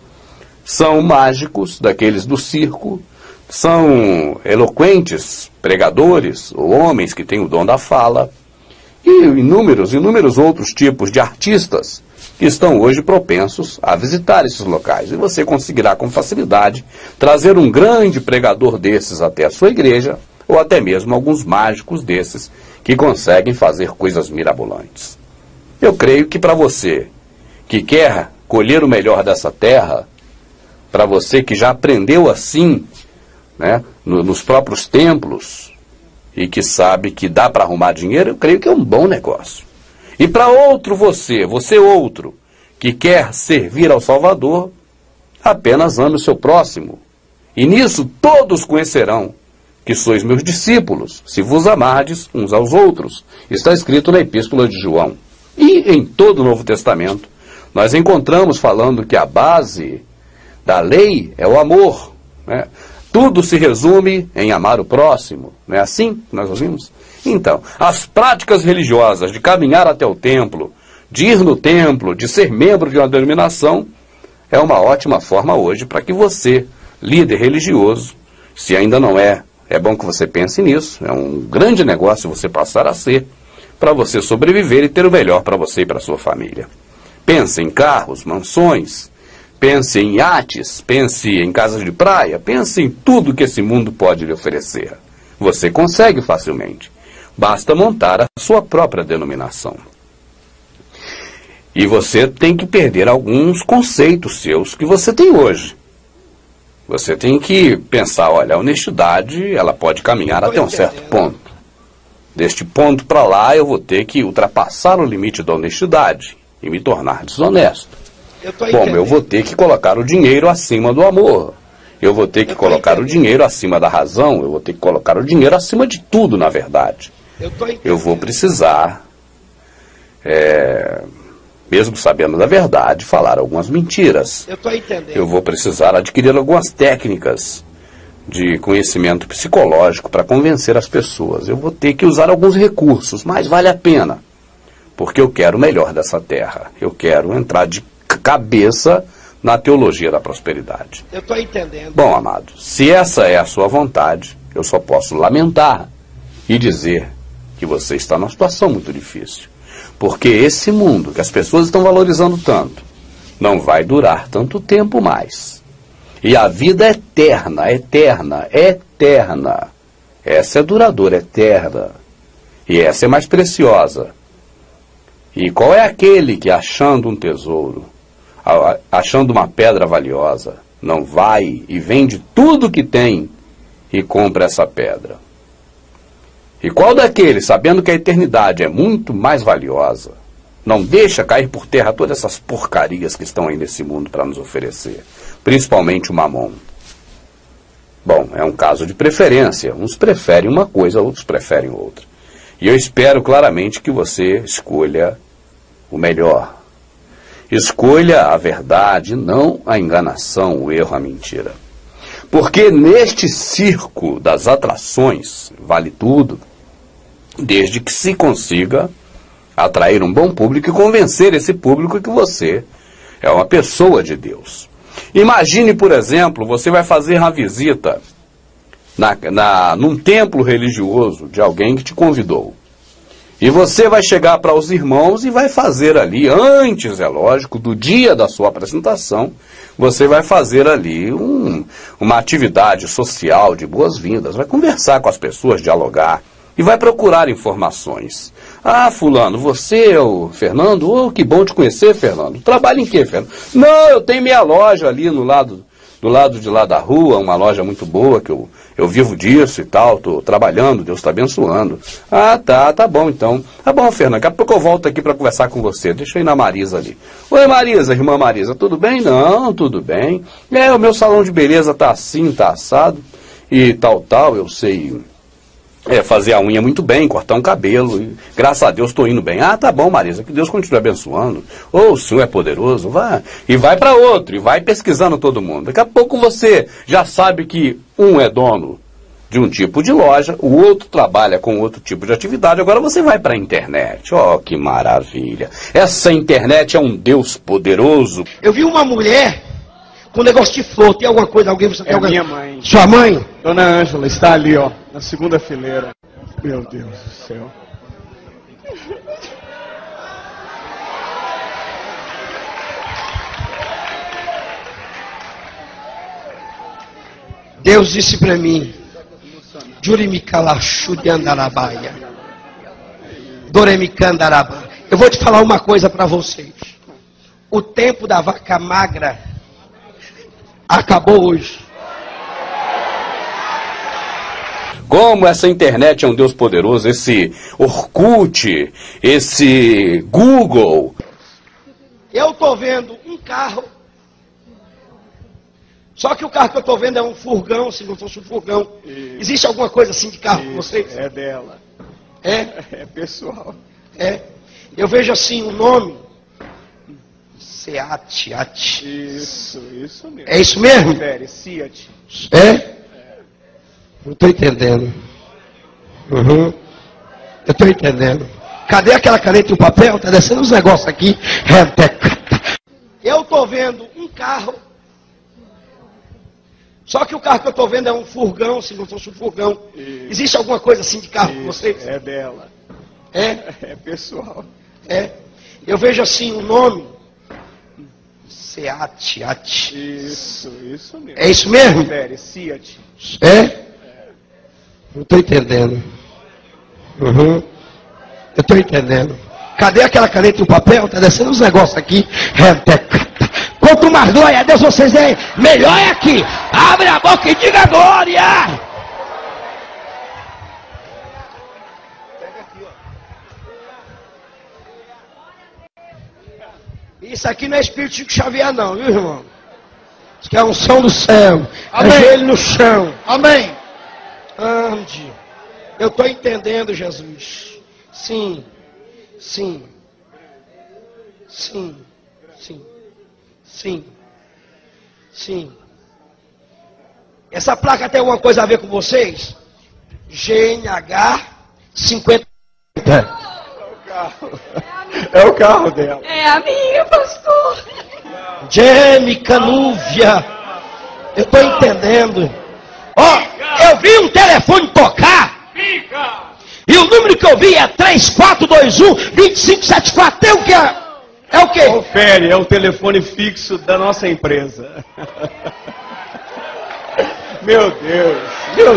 são mágicos, daqueles do circo, são eloquentes pregadores, ou homens que têm o dom da fala, e inúmeros outros tipos de artistas que estão hoje propensos a visitar esses locais. E você conseguirá com facilidade trazer um grande pregador desses até a sua igreja, ou até mesmo alguns mágicos desses que conseguem fazer coisas mirabolantes. Eu creio que para você que quer colher o melhor dessa terra, para você que já aprendeu assim, né, nos próprios templos, e que sabe que dá para arrumar dinheiro, eu creio que é um bom negócio. E para outro você outro, que quer servir ao Salvador, apenas ame o seu próximo. E nisso todos conhecerão que sois meus discípulos, se vos amardes uns aos outros. Está escrito na Epístola de João. E em todo o Novo Testamento, nós encontramos falando que a base da lei é o amor, né? Tudo se resume em amar o próximo, não é assim que nós ouvimos? Então, as práticas religiosas de caminhar até o templo, de ir no templo, de ser membro de uma denominação, é uma ótima forma hoje para que você, líder religioso, se ainda não é bom que você pense nisso, é um grande negócio você passar a ser, para você sobreviver e ter o melhor para você e para a sua família. Pense em carros, mansões, pense em iates, pense em casas de praia, pense em tudo que esse mundo pode lhe oferecer. Você consegue facilmente. Basta montar a sua própria denominação. E você tem que perder alguns conceitos seus que você tem hoje. Você tem que pensar, olha, a honestidade, ela pode caminhar até um certo ponto. Deste ponto para lá, eu vou ter que ultrapassar o limite da honestidade e me tornar desonesto. Como eu vou ter que colocar o dinheiro acima do amor. Eu vou ter que colocar o dinheiro acima da razão. Eu vou ter que colocar o dinheiro acima de tudo, na verdade. eu vou precisar, mesmo sabendo da verdade, falar algumas mentiras. Eu estou entendendo. Eu vou precisar adquirir algumas técnicas de conhecimento psicológico para convencer as pessoas. Eu vou ter que usar alguns recursos, mas vale a pena, porque eu quero o melhor dessa terra. Eu quero entrar de cabeça na teologia da prosperidade. Eu estou entendendo. Bom, amado, se essa é a sua vontade, eu só posso lamentar e dizer que você está numa situação muito difícil. Porque esse mundo que as pessoas estão valorizando tanto, não vai durar tanto tempo mais. E a vida é eterna, eterna, eterna. Essa é duradoura, eterna. E essa é mais preciosa. E qual é aquele que, achando um tesouro, achando uma pedra valiosa, não vai e vende tudo que tem e compra essa pedra? E qual daqueles, sabendo que a eternidade é muito mais valiosa, não deixa cair por terra todas essas porcarias que estão aí nesse mundo para nos oferecer, principalmente o mamon? Bom, é um caso de preferência. Uns preferem uma coisa, outros preferem outra. E eu espero claramente que você escolha o melhor. Escolha a verdade, não a enganação, o erro, a mentira. Porque neste circo das atrações vale tudo, desde que se consiga atrair um bom público e convencer esse público que você é uma pessoa de Deus. Imagine, por exemplo, você vai fazer uma visita num templo religioso de alguém que te convidou. E você vai chegar para os irmãos e vai fazer ali, antes, é lógico, do dia da sua apresentação, você vai fazer ali uma atividade social de boas-vindas, vai conversar com as pessoas, dialogar, e vai procurar informações. Ah, fulano, você é o Fernando? Oh, que bom te conhecer, Fernando. Trabalha em quê, Fernando? Não, eu tenho minha loja ali do lado de lá da rua, uma loja muito boa, que eu vivo disso e tal, estou trabalhando, Deus está abençoando. Ah, tá bom então. Tá bom, Fernando, daqui a pouco eu volto aqui para conversar com você. Deixa eu ir na Marisa ali. Oi, Marisa, irmã Marisa, tudo bem? Não, tudo bem. O meu salão de beleza tá assim, tá assado, e tal, eu sei fazer a unha muito bem, cortar um cabelo, e, graças a Deus estou indo bem. Ah, tá bom, Marisa, que Deus continue abençoando. O Senhor é poderoso, vai. E vai para outro, e vai pesquisando todo mundo. Daqui a pouco você já sabe que um é dono de um tipo de loja, o outro trabalha com outro tipo de atividade, agora você vai para a internet. Oh, que maravilha. Essa internet é um Deus poderoso. Eu vi uma mulher com negócio de flor. Tem alguma coisa? Alguém você tem alguma... minha mãe. Sua mãe? Dona Ângela, está ali, ó, na segunda fileira. Meu Deus do céu. Deus disse para mim, Jurimicalachudiandarabaia, Doremicandaraba. Eu vou te falar uma coisa para vocês. O tempo da vaca magra acabou hoje. Como essa internet é um Deus poderoso, esse Orkut, esse Google. Eu estou vendo um carro, só que o carro que eu estou vendo é um furgão, se não fosse um furgão. Existe alguma coisa assim de carro com vocês? É dela. É? É pessoal. É. Eu vejo assim o nome. Seat. Isso mesmo. É isso mesmo? Seat. É? Não estou entendendo. Eu estou entendendo. Cadê aquela caneta e o papel? Está descendo uns negócios aqui. Eu estou vendo um carro. Só que o carro que eu estou vendo é um furgão, se não fosse um furgão. Existe alguma coisa assim de carro com vocês? É dela. É? É pessoal. É. Eu vejo assim o nome. Seat. Isso mesmo. É isso mesmo? Seat. É? Não estou entendendo. Eu estou entendendo. Cadê aquela caneta e o papel? Está descendo uns negócios aqui. Quanto mais glória a Deus vocês é, melhor é aqui. Abre a boca e diga glória. Isso aqui não é espírito Chico Xavier não, viu, irmão? Isso aqui é a unção do céu. Amém. É joelho no chão. Amém. Ande. Eu estou entendendo, Jesus. Sim, sim, sim, sim, sim, sim. Essa placa tem alguma coisa a ver com vocês? GNH 50. É o carro dela. É a minha, pastor. Jamie Canúvia. Eu estou entendendo. Ó, eu vi um telefone tocar. E o número que eu vi é 3421-2574. Tem o que? É o quê? Confere, é o telefone fixo da nossa empresa. Meu Deus.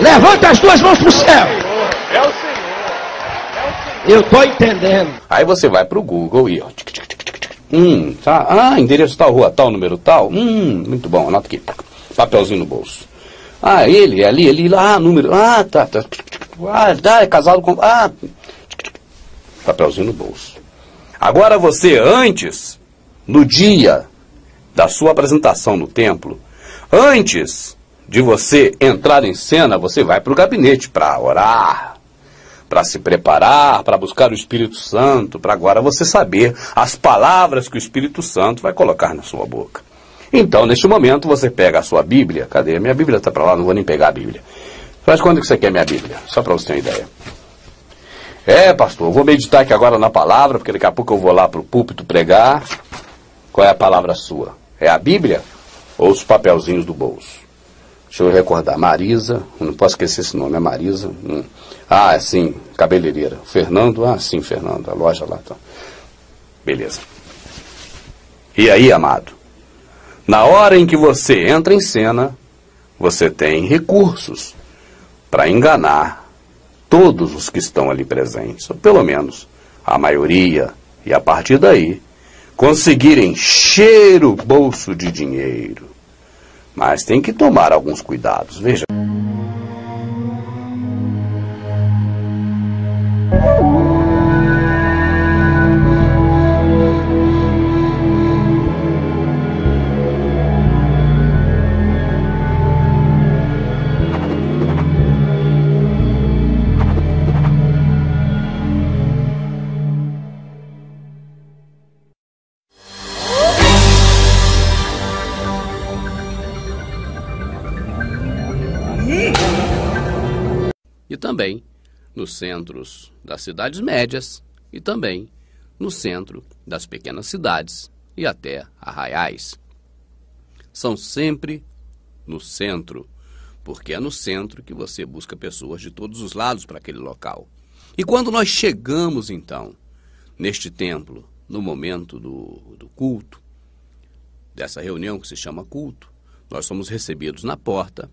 Levanta as duas mãos para o céu. É o Senhor. Eu estou entendendo. Aí você vai pro Google e... tá. Ah, endereço tal, rua tal, número tal. Muito bom, anota aqui. Papelzinho no bolso. Ah, ele, ali, lá, número. Ah, tá. Ah, é casado com... Ah, papelzinho no bolso. Agora você, antes, no dia da sua apresentação no templo, antes de você entrar em cena, você vai para o gabinete para orar, para se preparar, para buscar o Espírito Santo, para agora você saber as palavras que o Espírito Santo vai colocar na sua boca. Então, neste momento, você pega a sua Bíblia. Cadê? Minha Bíblia está para lá, não vou nem pegar a Bíblia. Faz quando que você quer minha Bíblia? Só para você ter uma ideia. Pastor, eu vou meditar aqui agora na palavra, porque daqui a pouco eu vou lá para o púlpito pregar. Qual é a palavra sua? É a Bíblia ou os papelzinhos do bolso? Deixa eu recordar. Marisa, não posso esquecer esse nome, é Marisa. Ah, sim, cabeleireira. Fernando, sim, Fernando, a loja lá. Tá. Beleza. E aí, amado? Na hora em que você entra em cena, você tem recursos para enganar todos os que estão ali presentes, ou pelo menos a maioria, e a partir daí, conseguir encher o bolso de dinheiro. Mas tem que tomar alguns cuidados, veja. E também nos centros das cidades médias e também no centro das pequenas cidades e até arraiais. São sempre no centro, porque é no centro que você busca pessoas de todos os lados para aquele local. E quando nós chegamos, então, neste templo, no momento do culto, dessa reunião que se chama culto, nós somos recebidos na porta.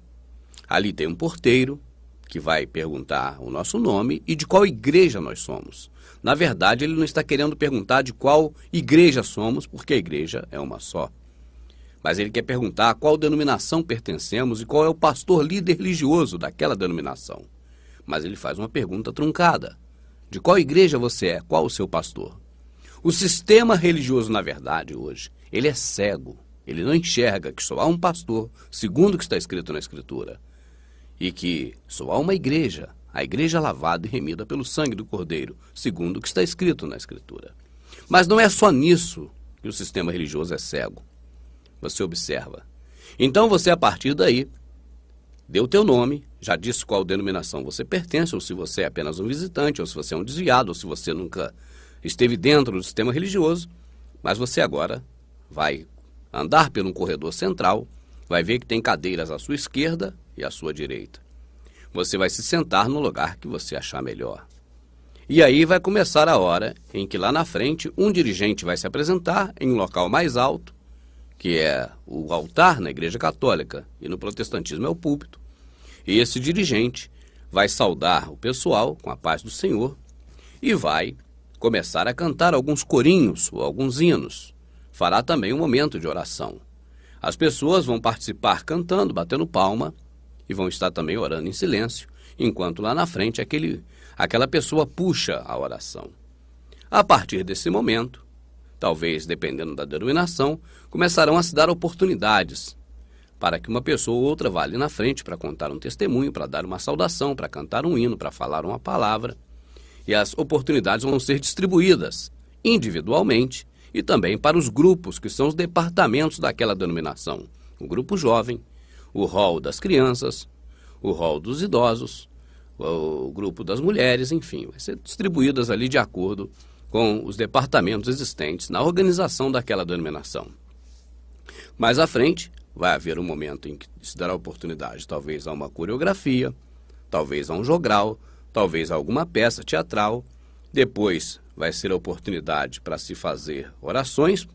Ali tem um porteiro que vai perguntar o nosso nome e de qual igreja nós somos. Na verdade, ele não está querendo perguntar de qual igreja somos, porque a igreja é uma só. Mas ele quer perguntar a qual denominação pertencemos e qual é o pastor líder religioso daquela denominação. Mas ele faz uma pergunta truncada. De qual igreja você é? Qual o seu pastor? O sistema religioso, na verdade, hoje, ele é cego. Ele não enxerga que só há um pastor, segundo o que está escrito na Escritura. E que só há uma igreja, a igreja lavada e remida pelo sangue do Cordeiro, segundo o que está escrito na Escritura. Mas não é só nisso que o sistema religioso é cego. Você observa. Então você, a partir daí, deu o teu nome, já disse qual denominação você pertence, ou se você é apenas um visitante, ou se você é um desviado, ou se você nunca esteve dentro do sistema religioso, mas você agora vai andar por um corredor central, vai ver que tem cadeiras à sua esquerda e à sua direita. Você vai se sentar no lugar que você achar melhor. E aí vai começar a hora em que lá na frente um dirigente vai se apresentar em um local mais alto, que é o altar na Igreja Católica, e no protestantismo é o púlpito. E esse dirigente vai saudar o pessoal com a paz do Senhor e vai começar a cantar alguns corinhos ou alguns hinos. Fará também um momento de oração. As pessoas vão participar cantando, batendo palma, e vão estar também orando em silêncio, enquanto lá na frente aquela pessoa puxa a oração. A partir desse momento, talvez dependendo da denominação, começarão a se dar oportunidades para que uma pessoa ou outra vá ali na frente para contar um testemunho, para dar uma saudação, para cantar um hino, para falar uma palavra. E as oportunidades vão ser distribuídas individualmente e também para os grupos, que são os departamentos daquela denominação. O grupo jovem, o hall das crianças, o hall dos idosos, o grupo das mulheres, enfim, vai ser distribuídas ali de acordo com os departamentos existentes na organização daquela denominação. Mais à frente, vai haver um momento em que se dará oportunidade, talvez a uma coreografia, talvez a um jogral, talvez a alguma peça teatral. Depois vai ser a oportunidade para se fazer orações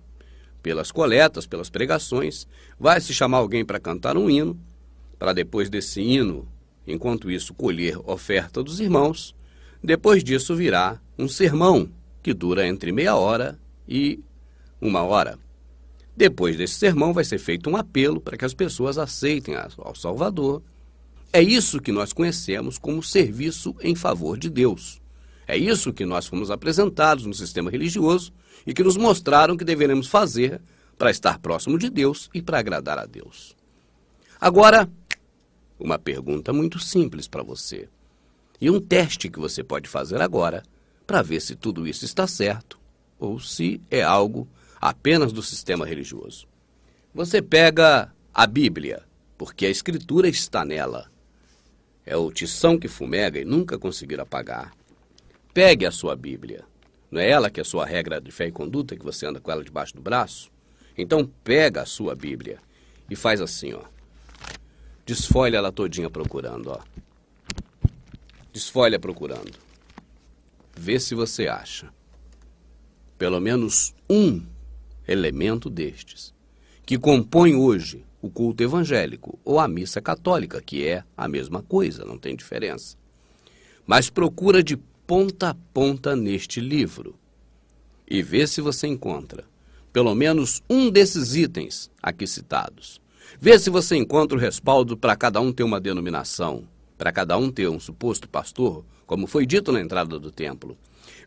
pelas coletas, pelas pregações. Vai se chamar alguém para cantar um hino, para depois desse hino, enquanto isso, colher oferta dos irmãos. Depois disso virá um sermão, que dura entre meia hora e 1 hora. Depois desse sermão vai ser feito um apelo para que as pessoas aceitem ao Salvador. É isso que nós conhecemos como serviço em favor de Deus. É isso que nós fomos apresentados no sistema religioso e que nos mostraram que deveremos fazer para estar próximo de Deus e para agradar a Deus. Agora, uma pergunta muito simples para você e um teste que você pode fazer agora para ver se tudo isso está certo ou se é algo apenas do sistema religioso. Você pega a Bíblia, porque a Escritura está nela. É o tição que fumega e nunca conseguir apagar. Pegue a sua Bíblia. Não é ela que é a sua regra de fé e conduta, que você anda com ela debaixo do braço? Então pega a sua Bíblia e faz assim, ó. Desfolha ela todinha procurando, ó. Desfolha procurando. Vê se você acha pelo menos um elemento destes que compõe hoje o culto evangélico ou a missa católica, que é a mesma coisa, não tem diferença. Mas procura de ponta a ponta neste livro e vê se você encontra pelo menos um desses itens aqui citados. Vê se você encontra o respaldo para cada um ter uma denominação, para cada um ter um suposto pastor, como foi dito na entrada do templo.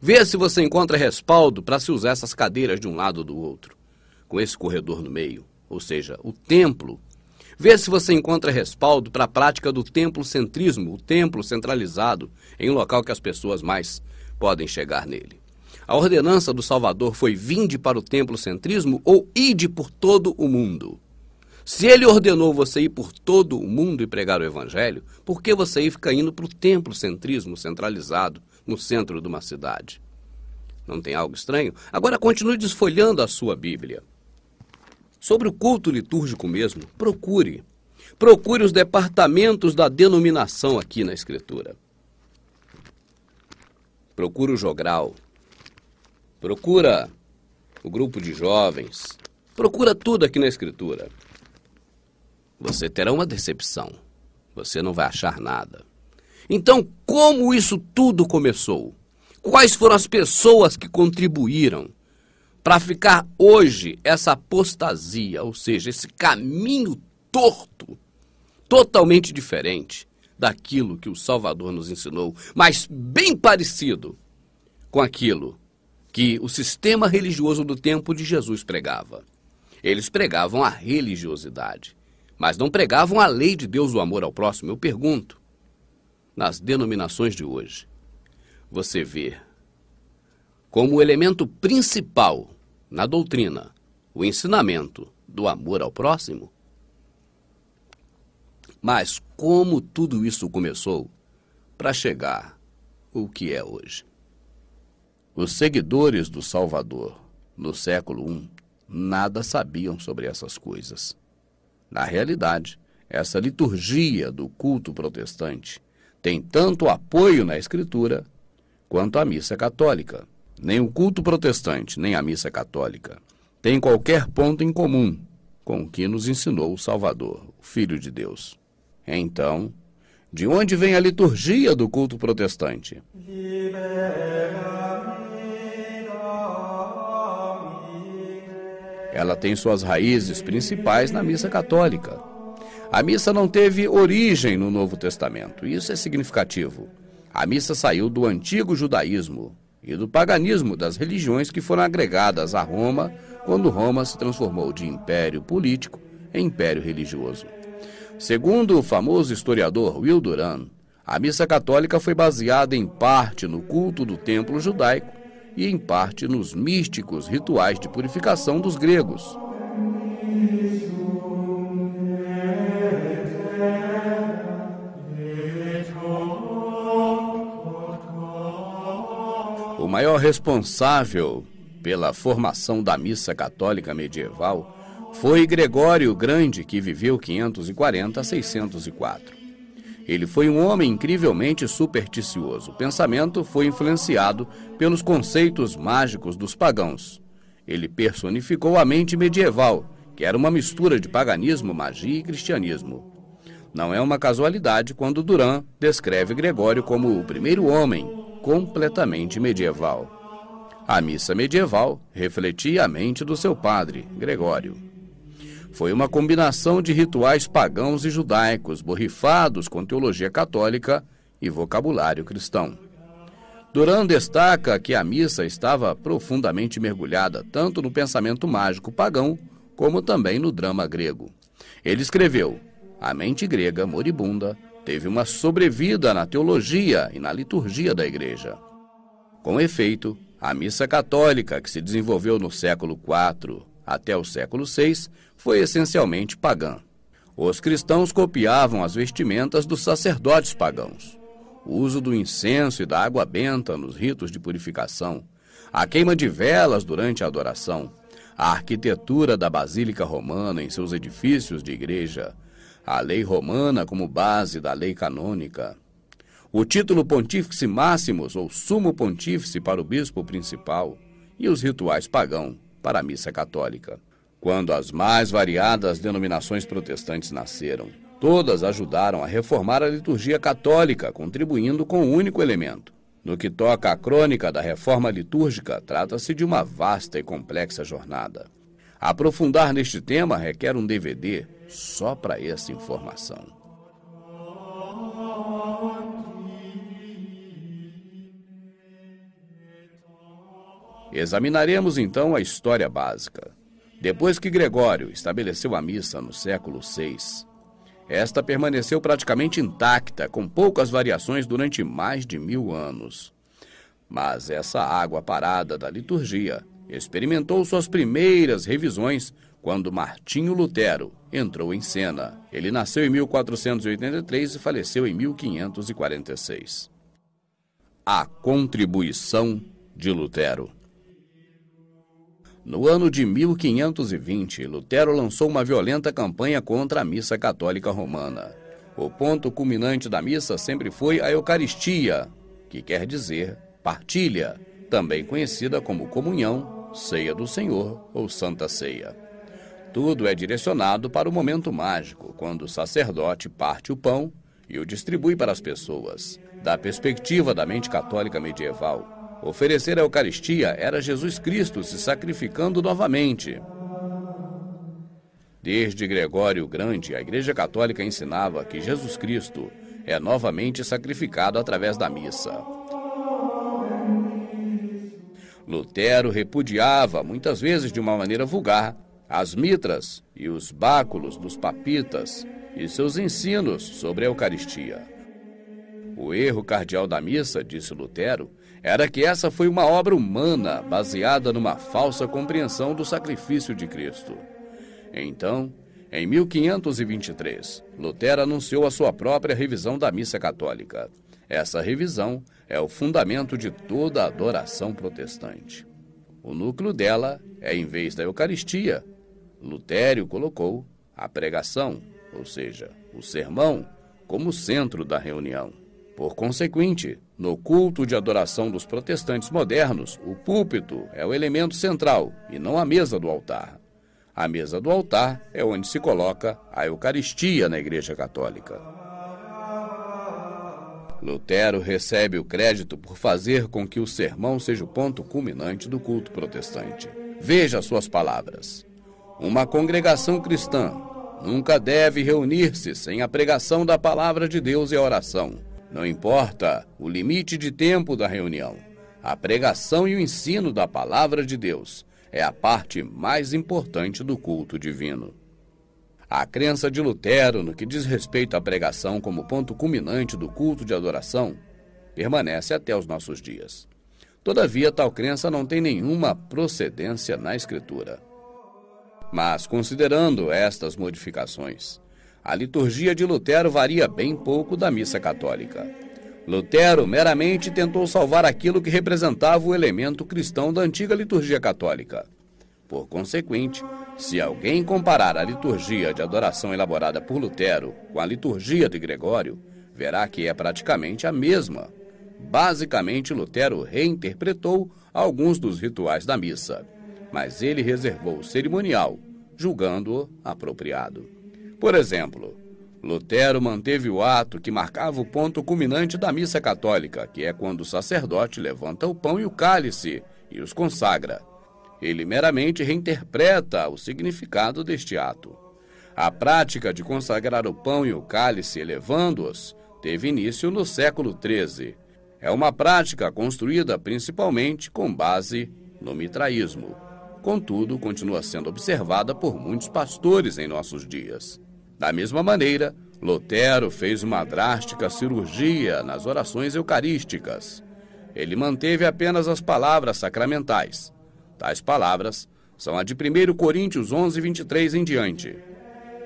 Vê se você encontra respaldo para se usar essas cadeiras de um lado ou do outro, com esse corredor no meio, ou seja, o templo. Vê se você encontra respaldo para a prática do templocentrismo, o templo centralizado em um local que as pessoas mais podem chegar nele. A ordenança do Salvador foi: vinde para o templocentrismo ou ide por todo o mundo. Se ele ordenou você ir por todo o mundo e pregar o evangelho, por que você fica indo para o templocentrismo centralizado no centro de uma cidade? Não tem algo estranho? Agora continue desfolhando a sua Bíblia. Sobre o culto litúrgico mesmo, procure os departamentos da denominação aqui na Escritura. Procura o jogral, procura o grupo de jovens, procura tudo aqui na Escritura. Você terá uma decepção, você não vai achar nada. Então, como isso tudo começou? Quais foram as pessoas que contribuíram para ficar hoje essa apostasia, ou seja, esse caminho torto, totalmente diferente daquilo que o Salvador nos ensinou, mas bem parecido com aquilo que o sistema religioso do tempo de Jesus pregava. Eles pregavam a religiosidade, mas não pregavam a lei de Deus do amor ao próximo. Eu pergunto, nas denominações de hoje, você vê como elemento principal na doutrina o ensinamento do amor ao próximo? Mas como tudo isso começou para chegar o que é hoje? Os seguidores do Salvador no século I nada sabiam sobre essas coisas. Na realidade, essa liturgia do culto protestante tem tanto apoio na Escritura quanto a missa católica. Nem o culto protestante, nem a missa católica têm qualquer ponto em comum com o que nos ensinou o Salvador, o Filho de Deus. Então, de onde vem a liturgia do culto protestante? Ela tem suas raízes principais na missa católica. A missa não teve origem no Novo Testamento. Isso é significativo. A missa saiu do antigo judaísmo e do paganismo das religiões que foram agregadas a Roma quando Roma se transformou de império político império religioso. Segundo o famoso historiador Will Durant, a missa católica foi baseada em parte no culto do templo judaico e em parte nos místicos rituais de purificação dos gregos. O maior responsável pela formação da missa católica medieval foi Gregório o Grande, que viveu 540 a 604. Ele foi um homem incrivelmente supersticioso. O pensamento foi influenciado pelos conceitos mágicos dos pagãos. Ele personificou a mente medieval, que era uma mistura de paganismo, magia e cristianismo. Não é uma casualidade quando Durant descreve Gregório como o primeiro homem completamente medieval. A missa medieval refletia a mente do seu padre, Gregório. Foi uma combinação de rituais pagãos e judaicos, borrifados com teologia católica e vocabulário cristão. Durant destaca que a missa estava profundamente mergulhada tanto no pensamento mágico pagão, como também no drama grego. Ele escreveu: a mente grega moribunda teve uma sobrevida na teologia e na liturgia da igreja. Com efeito, a missa católica, que se desenvolveu no século IV até o século VI, foi essencialmente pagã. Os cristãos copiavam as vestimentas dos sacerdotes pagãos. O uso do incenso e da água benta nos ritos de purificação, a queima de velas durante a adoração, a arquitetura da Basílica Romana em seus edifícios de igreja, a lei romana como base da lei canônica, o título Pontífice Máximos ou Sumo Pontífice para o bispo principal e os rituais pagãos para a missa católica. Quando as mais variadas denominações protestantes nasceram, todas ajudaram a reformar a liturgia católica, contribuindo com um único elemento. No que toca à crônica da reforma litúrgica, trata-se de uma vasta e complexa jornada. Aprofundar neste tema requer um DVD só para essa informação. Examinaremos então a história básica. Depois que Gregório estabeleceu a missa no século VI, esta permaneceu praticamente intacta, com poucas variações durante mais de 1000 anos. Mas essa água parada da liturgia experimentou suas primeiras revisões quando Martinho Lutero entrou em cena. Ele nasceu em 1483 e faleceu em 1546. A contribuição de Lutero. No ano de 1520, Lutero lançou uma violenta campanha contra a missa católica romana. O ponto culminante da missa sempre foi a Eucaristia, que quer dizer partilha, também conhecida como comunhão, ceia do Senhor ou Santa Ceia. Tudo é direcionado para o momento mágico, quando o sacerdote parte o pão e o distribui para as pessoas. Da perspectiva da mente católica medieval, oferecer a Eucaristia era Jesus Cristo se sacrificando novamente. Desde Gregório o Grande, a Igreja Católica ensinava que Jesus Cristo é novamente sacrificado através da missa. Lutero repudiava, muitas vezes de uma maneira vulgar, as mitras e os báculos dos papitas e seus ensinos sobre a Eucaristia. O erro cardeal da missa, disse Lutero, era que essa foi uma obra humana baseada numa falsa compreensão do sacrifício de Cristo. Então, em 1523, Lutero anunciou a sua própria revisão da missa católica. Essa revisão é o fundamento de toda a adoração protestante. O núcleo dela é, em vez da Eucaristia, Lutero colocou a pregação, ou seja, o sermão, como centro da reunião. Por consequente, no culto de adoração dos protestantes modernos, o púlpito é o elemento central e não a mesa do altar. A mesa do altar é onde se coloca a Eucaristia na Igreja Católica. Lutero recebe o crédito por fazer com que o sermão seja o ponto culminante do culto protestante. Veja suas palavras. Uma congregação cristã nunca deve reunir-se sem a pregação da palavra de Deus e a oração. Não importa o limite de tempo da reunião, a pregação e o ensino da palavra de Deus é a parte mais importante do culto divino. A crença de Lutero no que diz respeito à pregação como ponto culminante do culto de adoração permanece até os nossos dias. Todavia, tal crença não tem nenhuma procedência na Escritura. Mas, considerando estas modificações, a liturgia de Lutero varia bem pouco da missa católica. Lutero meramente tentou salvar aquilo que representava o elemento cristão da antiga liturgia católica. Por consequente, se alguém comparar a liturgia de adoração elaborada por Lutero com a liturgia de Gregório, verá que é praticamente a mesma. Basicamente, Lutero reinterpretou alguns dos rituais da missa, mas ele reservou o cerimonial, julgando-o apropriado. Por exemplo, Lutero manteve o ato que marcava o ponto culminante da missa católica, que é quando o sacerdote levanta o pão e o cálice e os consagra. Ele meramente reinterpreta o significado deste ato. A prática de consagrar o pão e o cálice elevando-os teve início no século XIII. É uma prática construída principalmente com base no mitraísmo. Contudo, continua sendo observada por muitos pastores em nossos dias. Da mesma maneira, Lutero fez uma drástica cirurgia nas orações eucarísticas. Ele manteve apenas as palavras sacramentais. Tais palavras são a de 1 Coríntios 11, 23 em diante.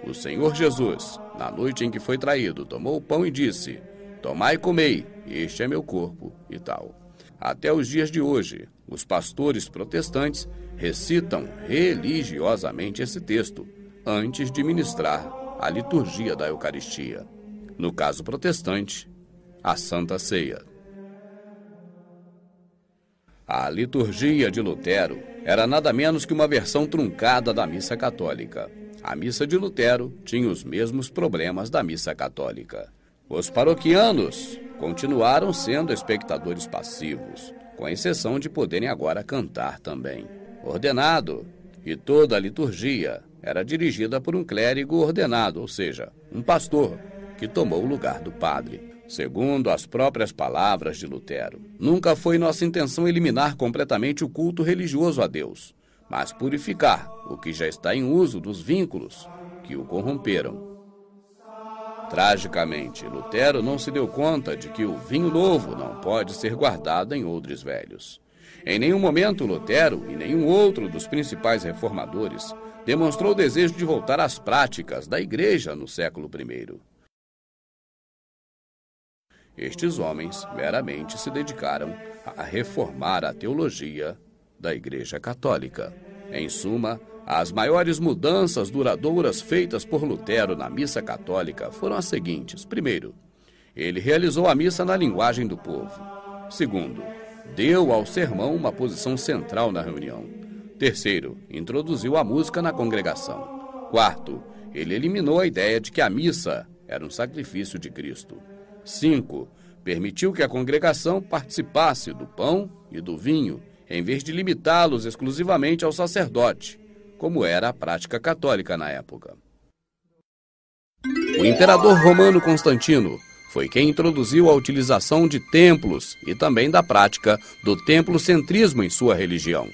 O Senhor Jesus, na noite em que foi traído, tomou o pão e disse: tomai e comei, este é meu corpo, e tal. Até os dias de hoje, os pastores protestantes recitam religiosamente esse texto antes de ministrar a liturgia da Eucaristia. No caso protestante, a Santa Ceia. A liturgia de Lutero era nada menos que uma versão truncada da missa católica. A missa de Lutero tinha os mesmos problemas da missa católica. Os paroquianos continuaram sendo espectadores passivos, com exceção de poderem agora cantar também. Ordenado, e toda a liturgia era dirigida por um clérigo ordenado, ou seja, um pastor, que tomou o lugar do padre. Segundo as próprias palavras de Lutero, nunca foi nossa intenção eliminar completamente o culto religioso a Deus, mas purificar o que já está em uso dos vínculos que o corromperam. Tragicamente, Lutero não se deu conta de que o vinho novo não pode ser guardado em odres velhos. Em nenhum momento Lutero e nenhum outro dos principais reformadores demonstrou o desejo de voltar às práticas da Igreja no século I. Estes homens meramente se dedicaram a reformar a teologia da Igreja Católica. Em suma, as maiores mudanças duradouras feitas por Lutero na missa católica foram as seguintes. Primeiro, ele realizou a missa na linguagem do povo. Segundo, deu ao sermão uma posição central na reunião. Terceiro, introduziu a música na congregação. Quarto, ele eliminou a ideia de que a missa era um sacrifício de Cristo. 5. Permitiu que a congregação participasse do pão e do vinho, em vez de limitá-los exclusivamente ao sacerdote, como era a prática católica na época. O imperador romano Constantino foi quem introduziu a utilização de templos e também da prática do templocentrismo em sua religião.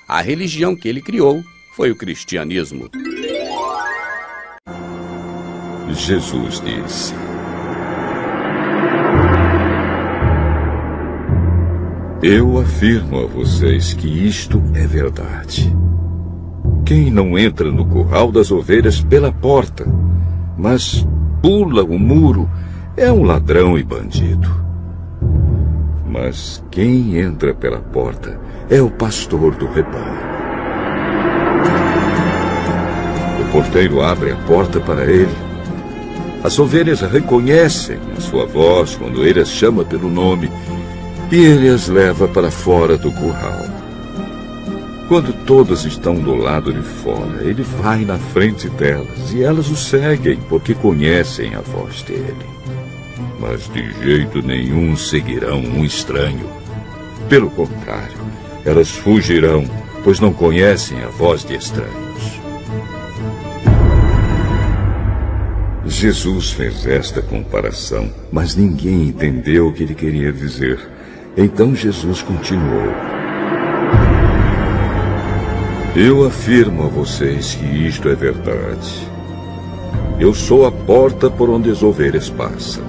A religião que ele criou foi o cristianismo. Jesus disse: eu afirmo a vocês que isto é verdade. Quem não entra no curral das ovelhas pela porta, mas pula o muro, é um ladrão e bandido. Mas quem entra pela porta é o pastor do rebanho. O porteiro abre a porta para ele. As ovelhas reconhecem a sua voz quando ele as chama pelo nome, e ele as leva para fora do curral. Quando todas estão do lado de fora, ele vai na frente delas e elas o seguem porque conhecem a voz dele. Mas de jeito nenhum seguirão um estranho. Pelo contrário, elas fugirão, pois não conhecem a voz de estranhos. Jesus fez esta comparação, mas ninguém entendeu o que ele queria dizer. Então Jesus continuou: eu afirmo a vocês que isto é verdade. Eu sou a porta por onde as ovelhas passam.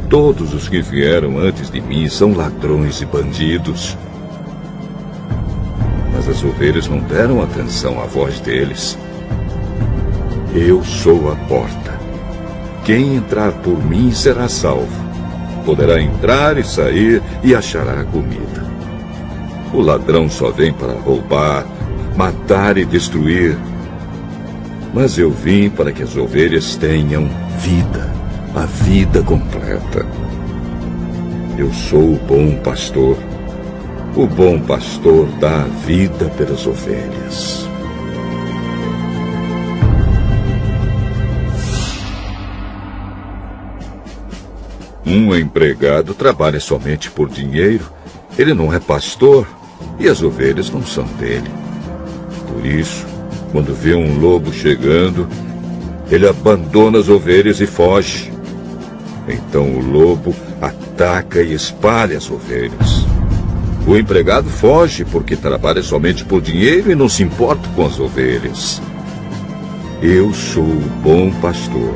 Todos os que vieram antes de mim são ladrões e bandidos. Mas as ovelhas não deram atenção à voz deles. Eu sou a porta. Quem entrar por mim será salvo. Poderá entrar e sair e achará comida. O ladrão só vem para roubar, matar e destruir. Mas eu vim para que as ovelhas tenham vida, a vida completa. Eu sou o bom pastor. O bom pastor dá a vida pelas ovelhas. Um empregado trabalha somente por dinheiro. Ele não é pastor e as ovelhas não são dele. Por isso, quando vê um lobo chegando, ele abandona as ovelhas e foge. Então o lobo ataca e espalha as ovelhas. O empregado foge porque trabalha somente por dinheiro e não se importa com as ovelhas. Eu sou o bom pastor.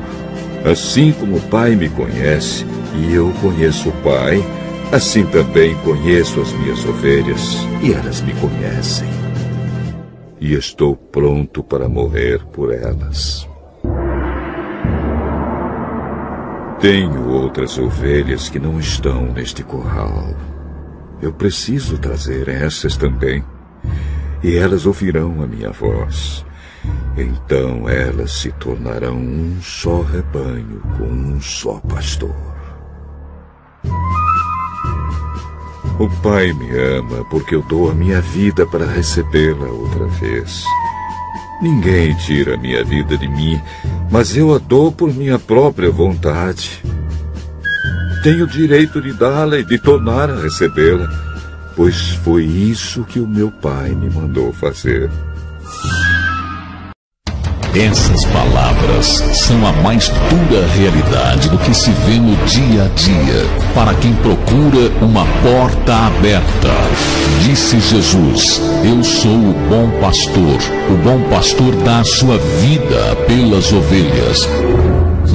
Assim como o Pai me conhece e eu conheço o Pai, assim também conheço as minhas ovelhas e elas me conhecem. E estou pronto para morrer por elas. Tenho outras ovelhas que não estão neste curral. Eu preciso trazer essas também. E elas ouvirão a minha voz. Então elas se tornarão um só rebanho com um só pastor. O Pai me ama porque eu dou a minha vida para recebê-la outra vez. Ninguém tira a minha vida de mim, mas eu a dou por minha própria vontade. Tenho o direito de dá-la e de tornar a recebê-la, pois foi isso que o meu Pai me mandou fazer. Essas palavras são a mais dura realidade do que se vê no dia a dia, para quem procura uma porta aberta. Disse Jesus: eu sou o bom pastor dá a sua vida pelas ovelhas.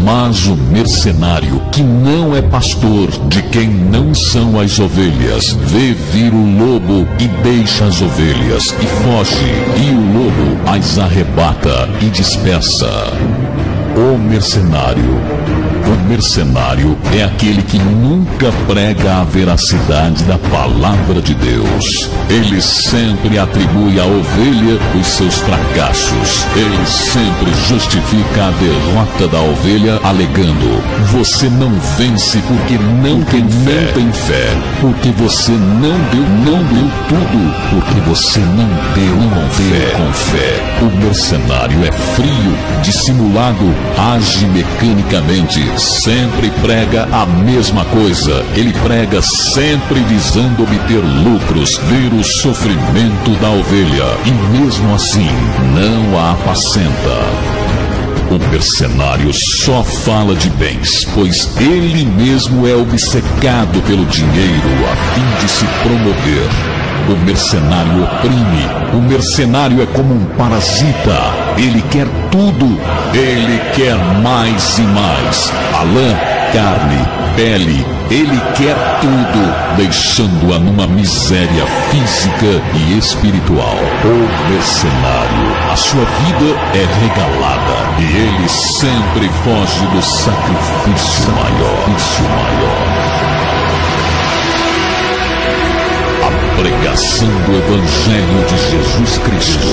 Mas o mercenário, que não é pastor, de quem não são as ovelhas, vê vir o lobo e deixa as ovelhas e foge, e o lobo as arrebata e dispersa. O mercenário é aquele que nunca prega a veracidade da palavra de Deus. Ele sempre atribui à ovelha os seus fracassos. Ele sempre justifica a derrota da ovelha alegando: você não vence porque não tem fé, porque você não deu tudo, porque você não deu com fé. O mercenário é frio, dissimulado, age mecanicamente, sempre prega a mesma coisa. Ele prega sempre visando obter lucros, ver o sofrimento da ovelha e mesmo assim não a apacenta. O mercenário só fala de bens, pois ele mesmo é obcecado pelo dinheiro a fim de se promover. O mercenário oprime, o mercenário é como um parasita. Ele quer tudo, ele quer mais e mais. A lã, carne, pele, ele quer tudo, deixando-a numa miséria física e espiritual. O mercenário, a sua vida é regalada e ele sempre foge do sacrifício maior. Pregação do Evangelho de Jesus Cristo.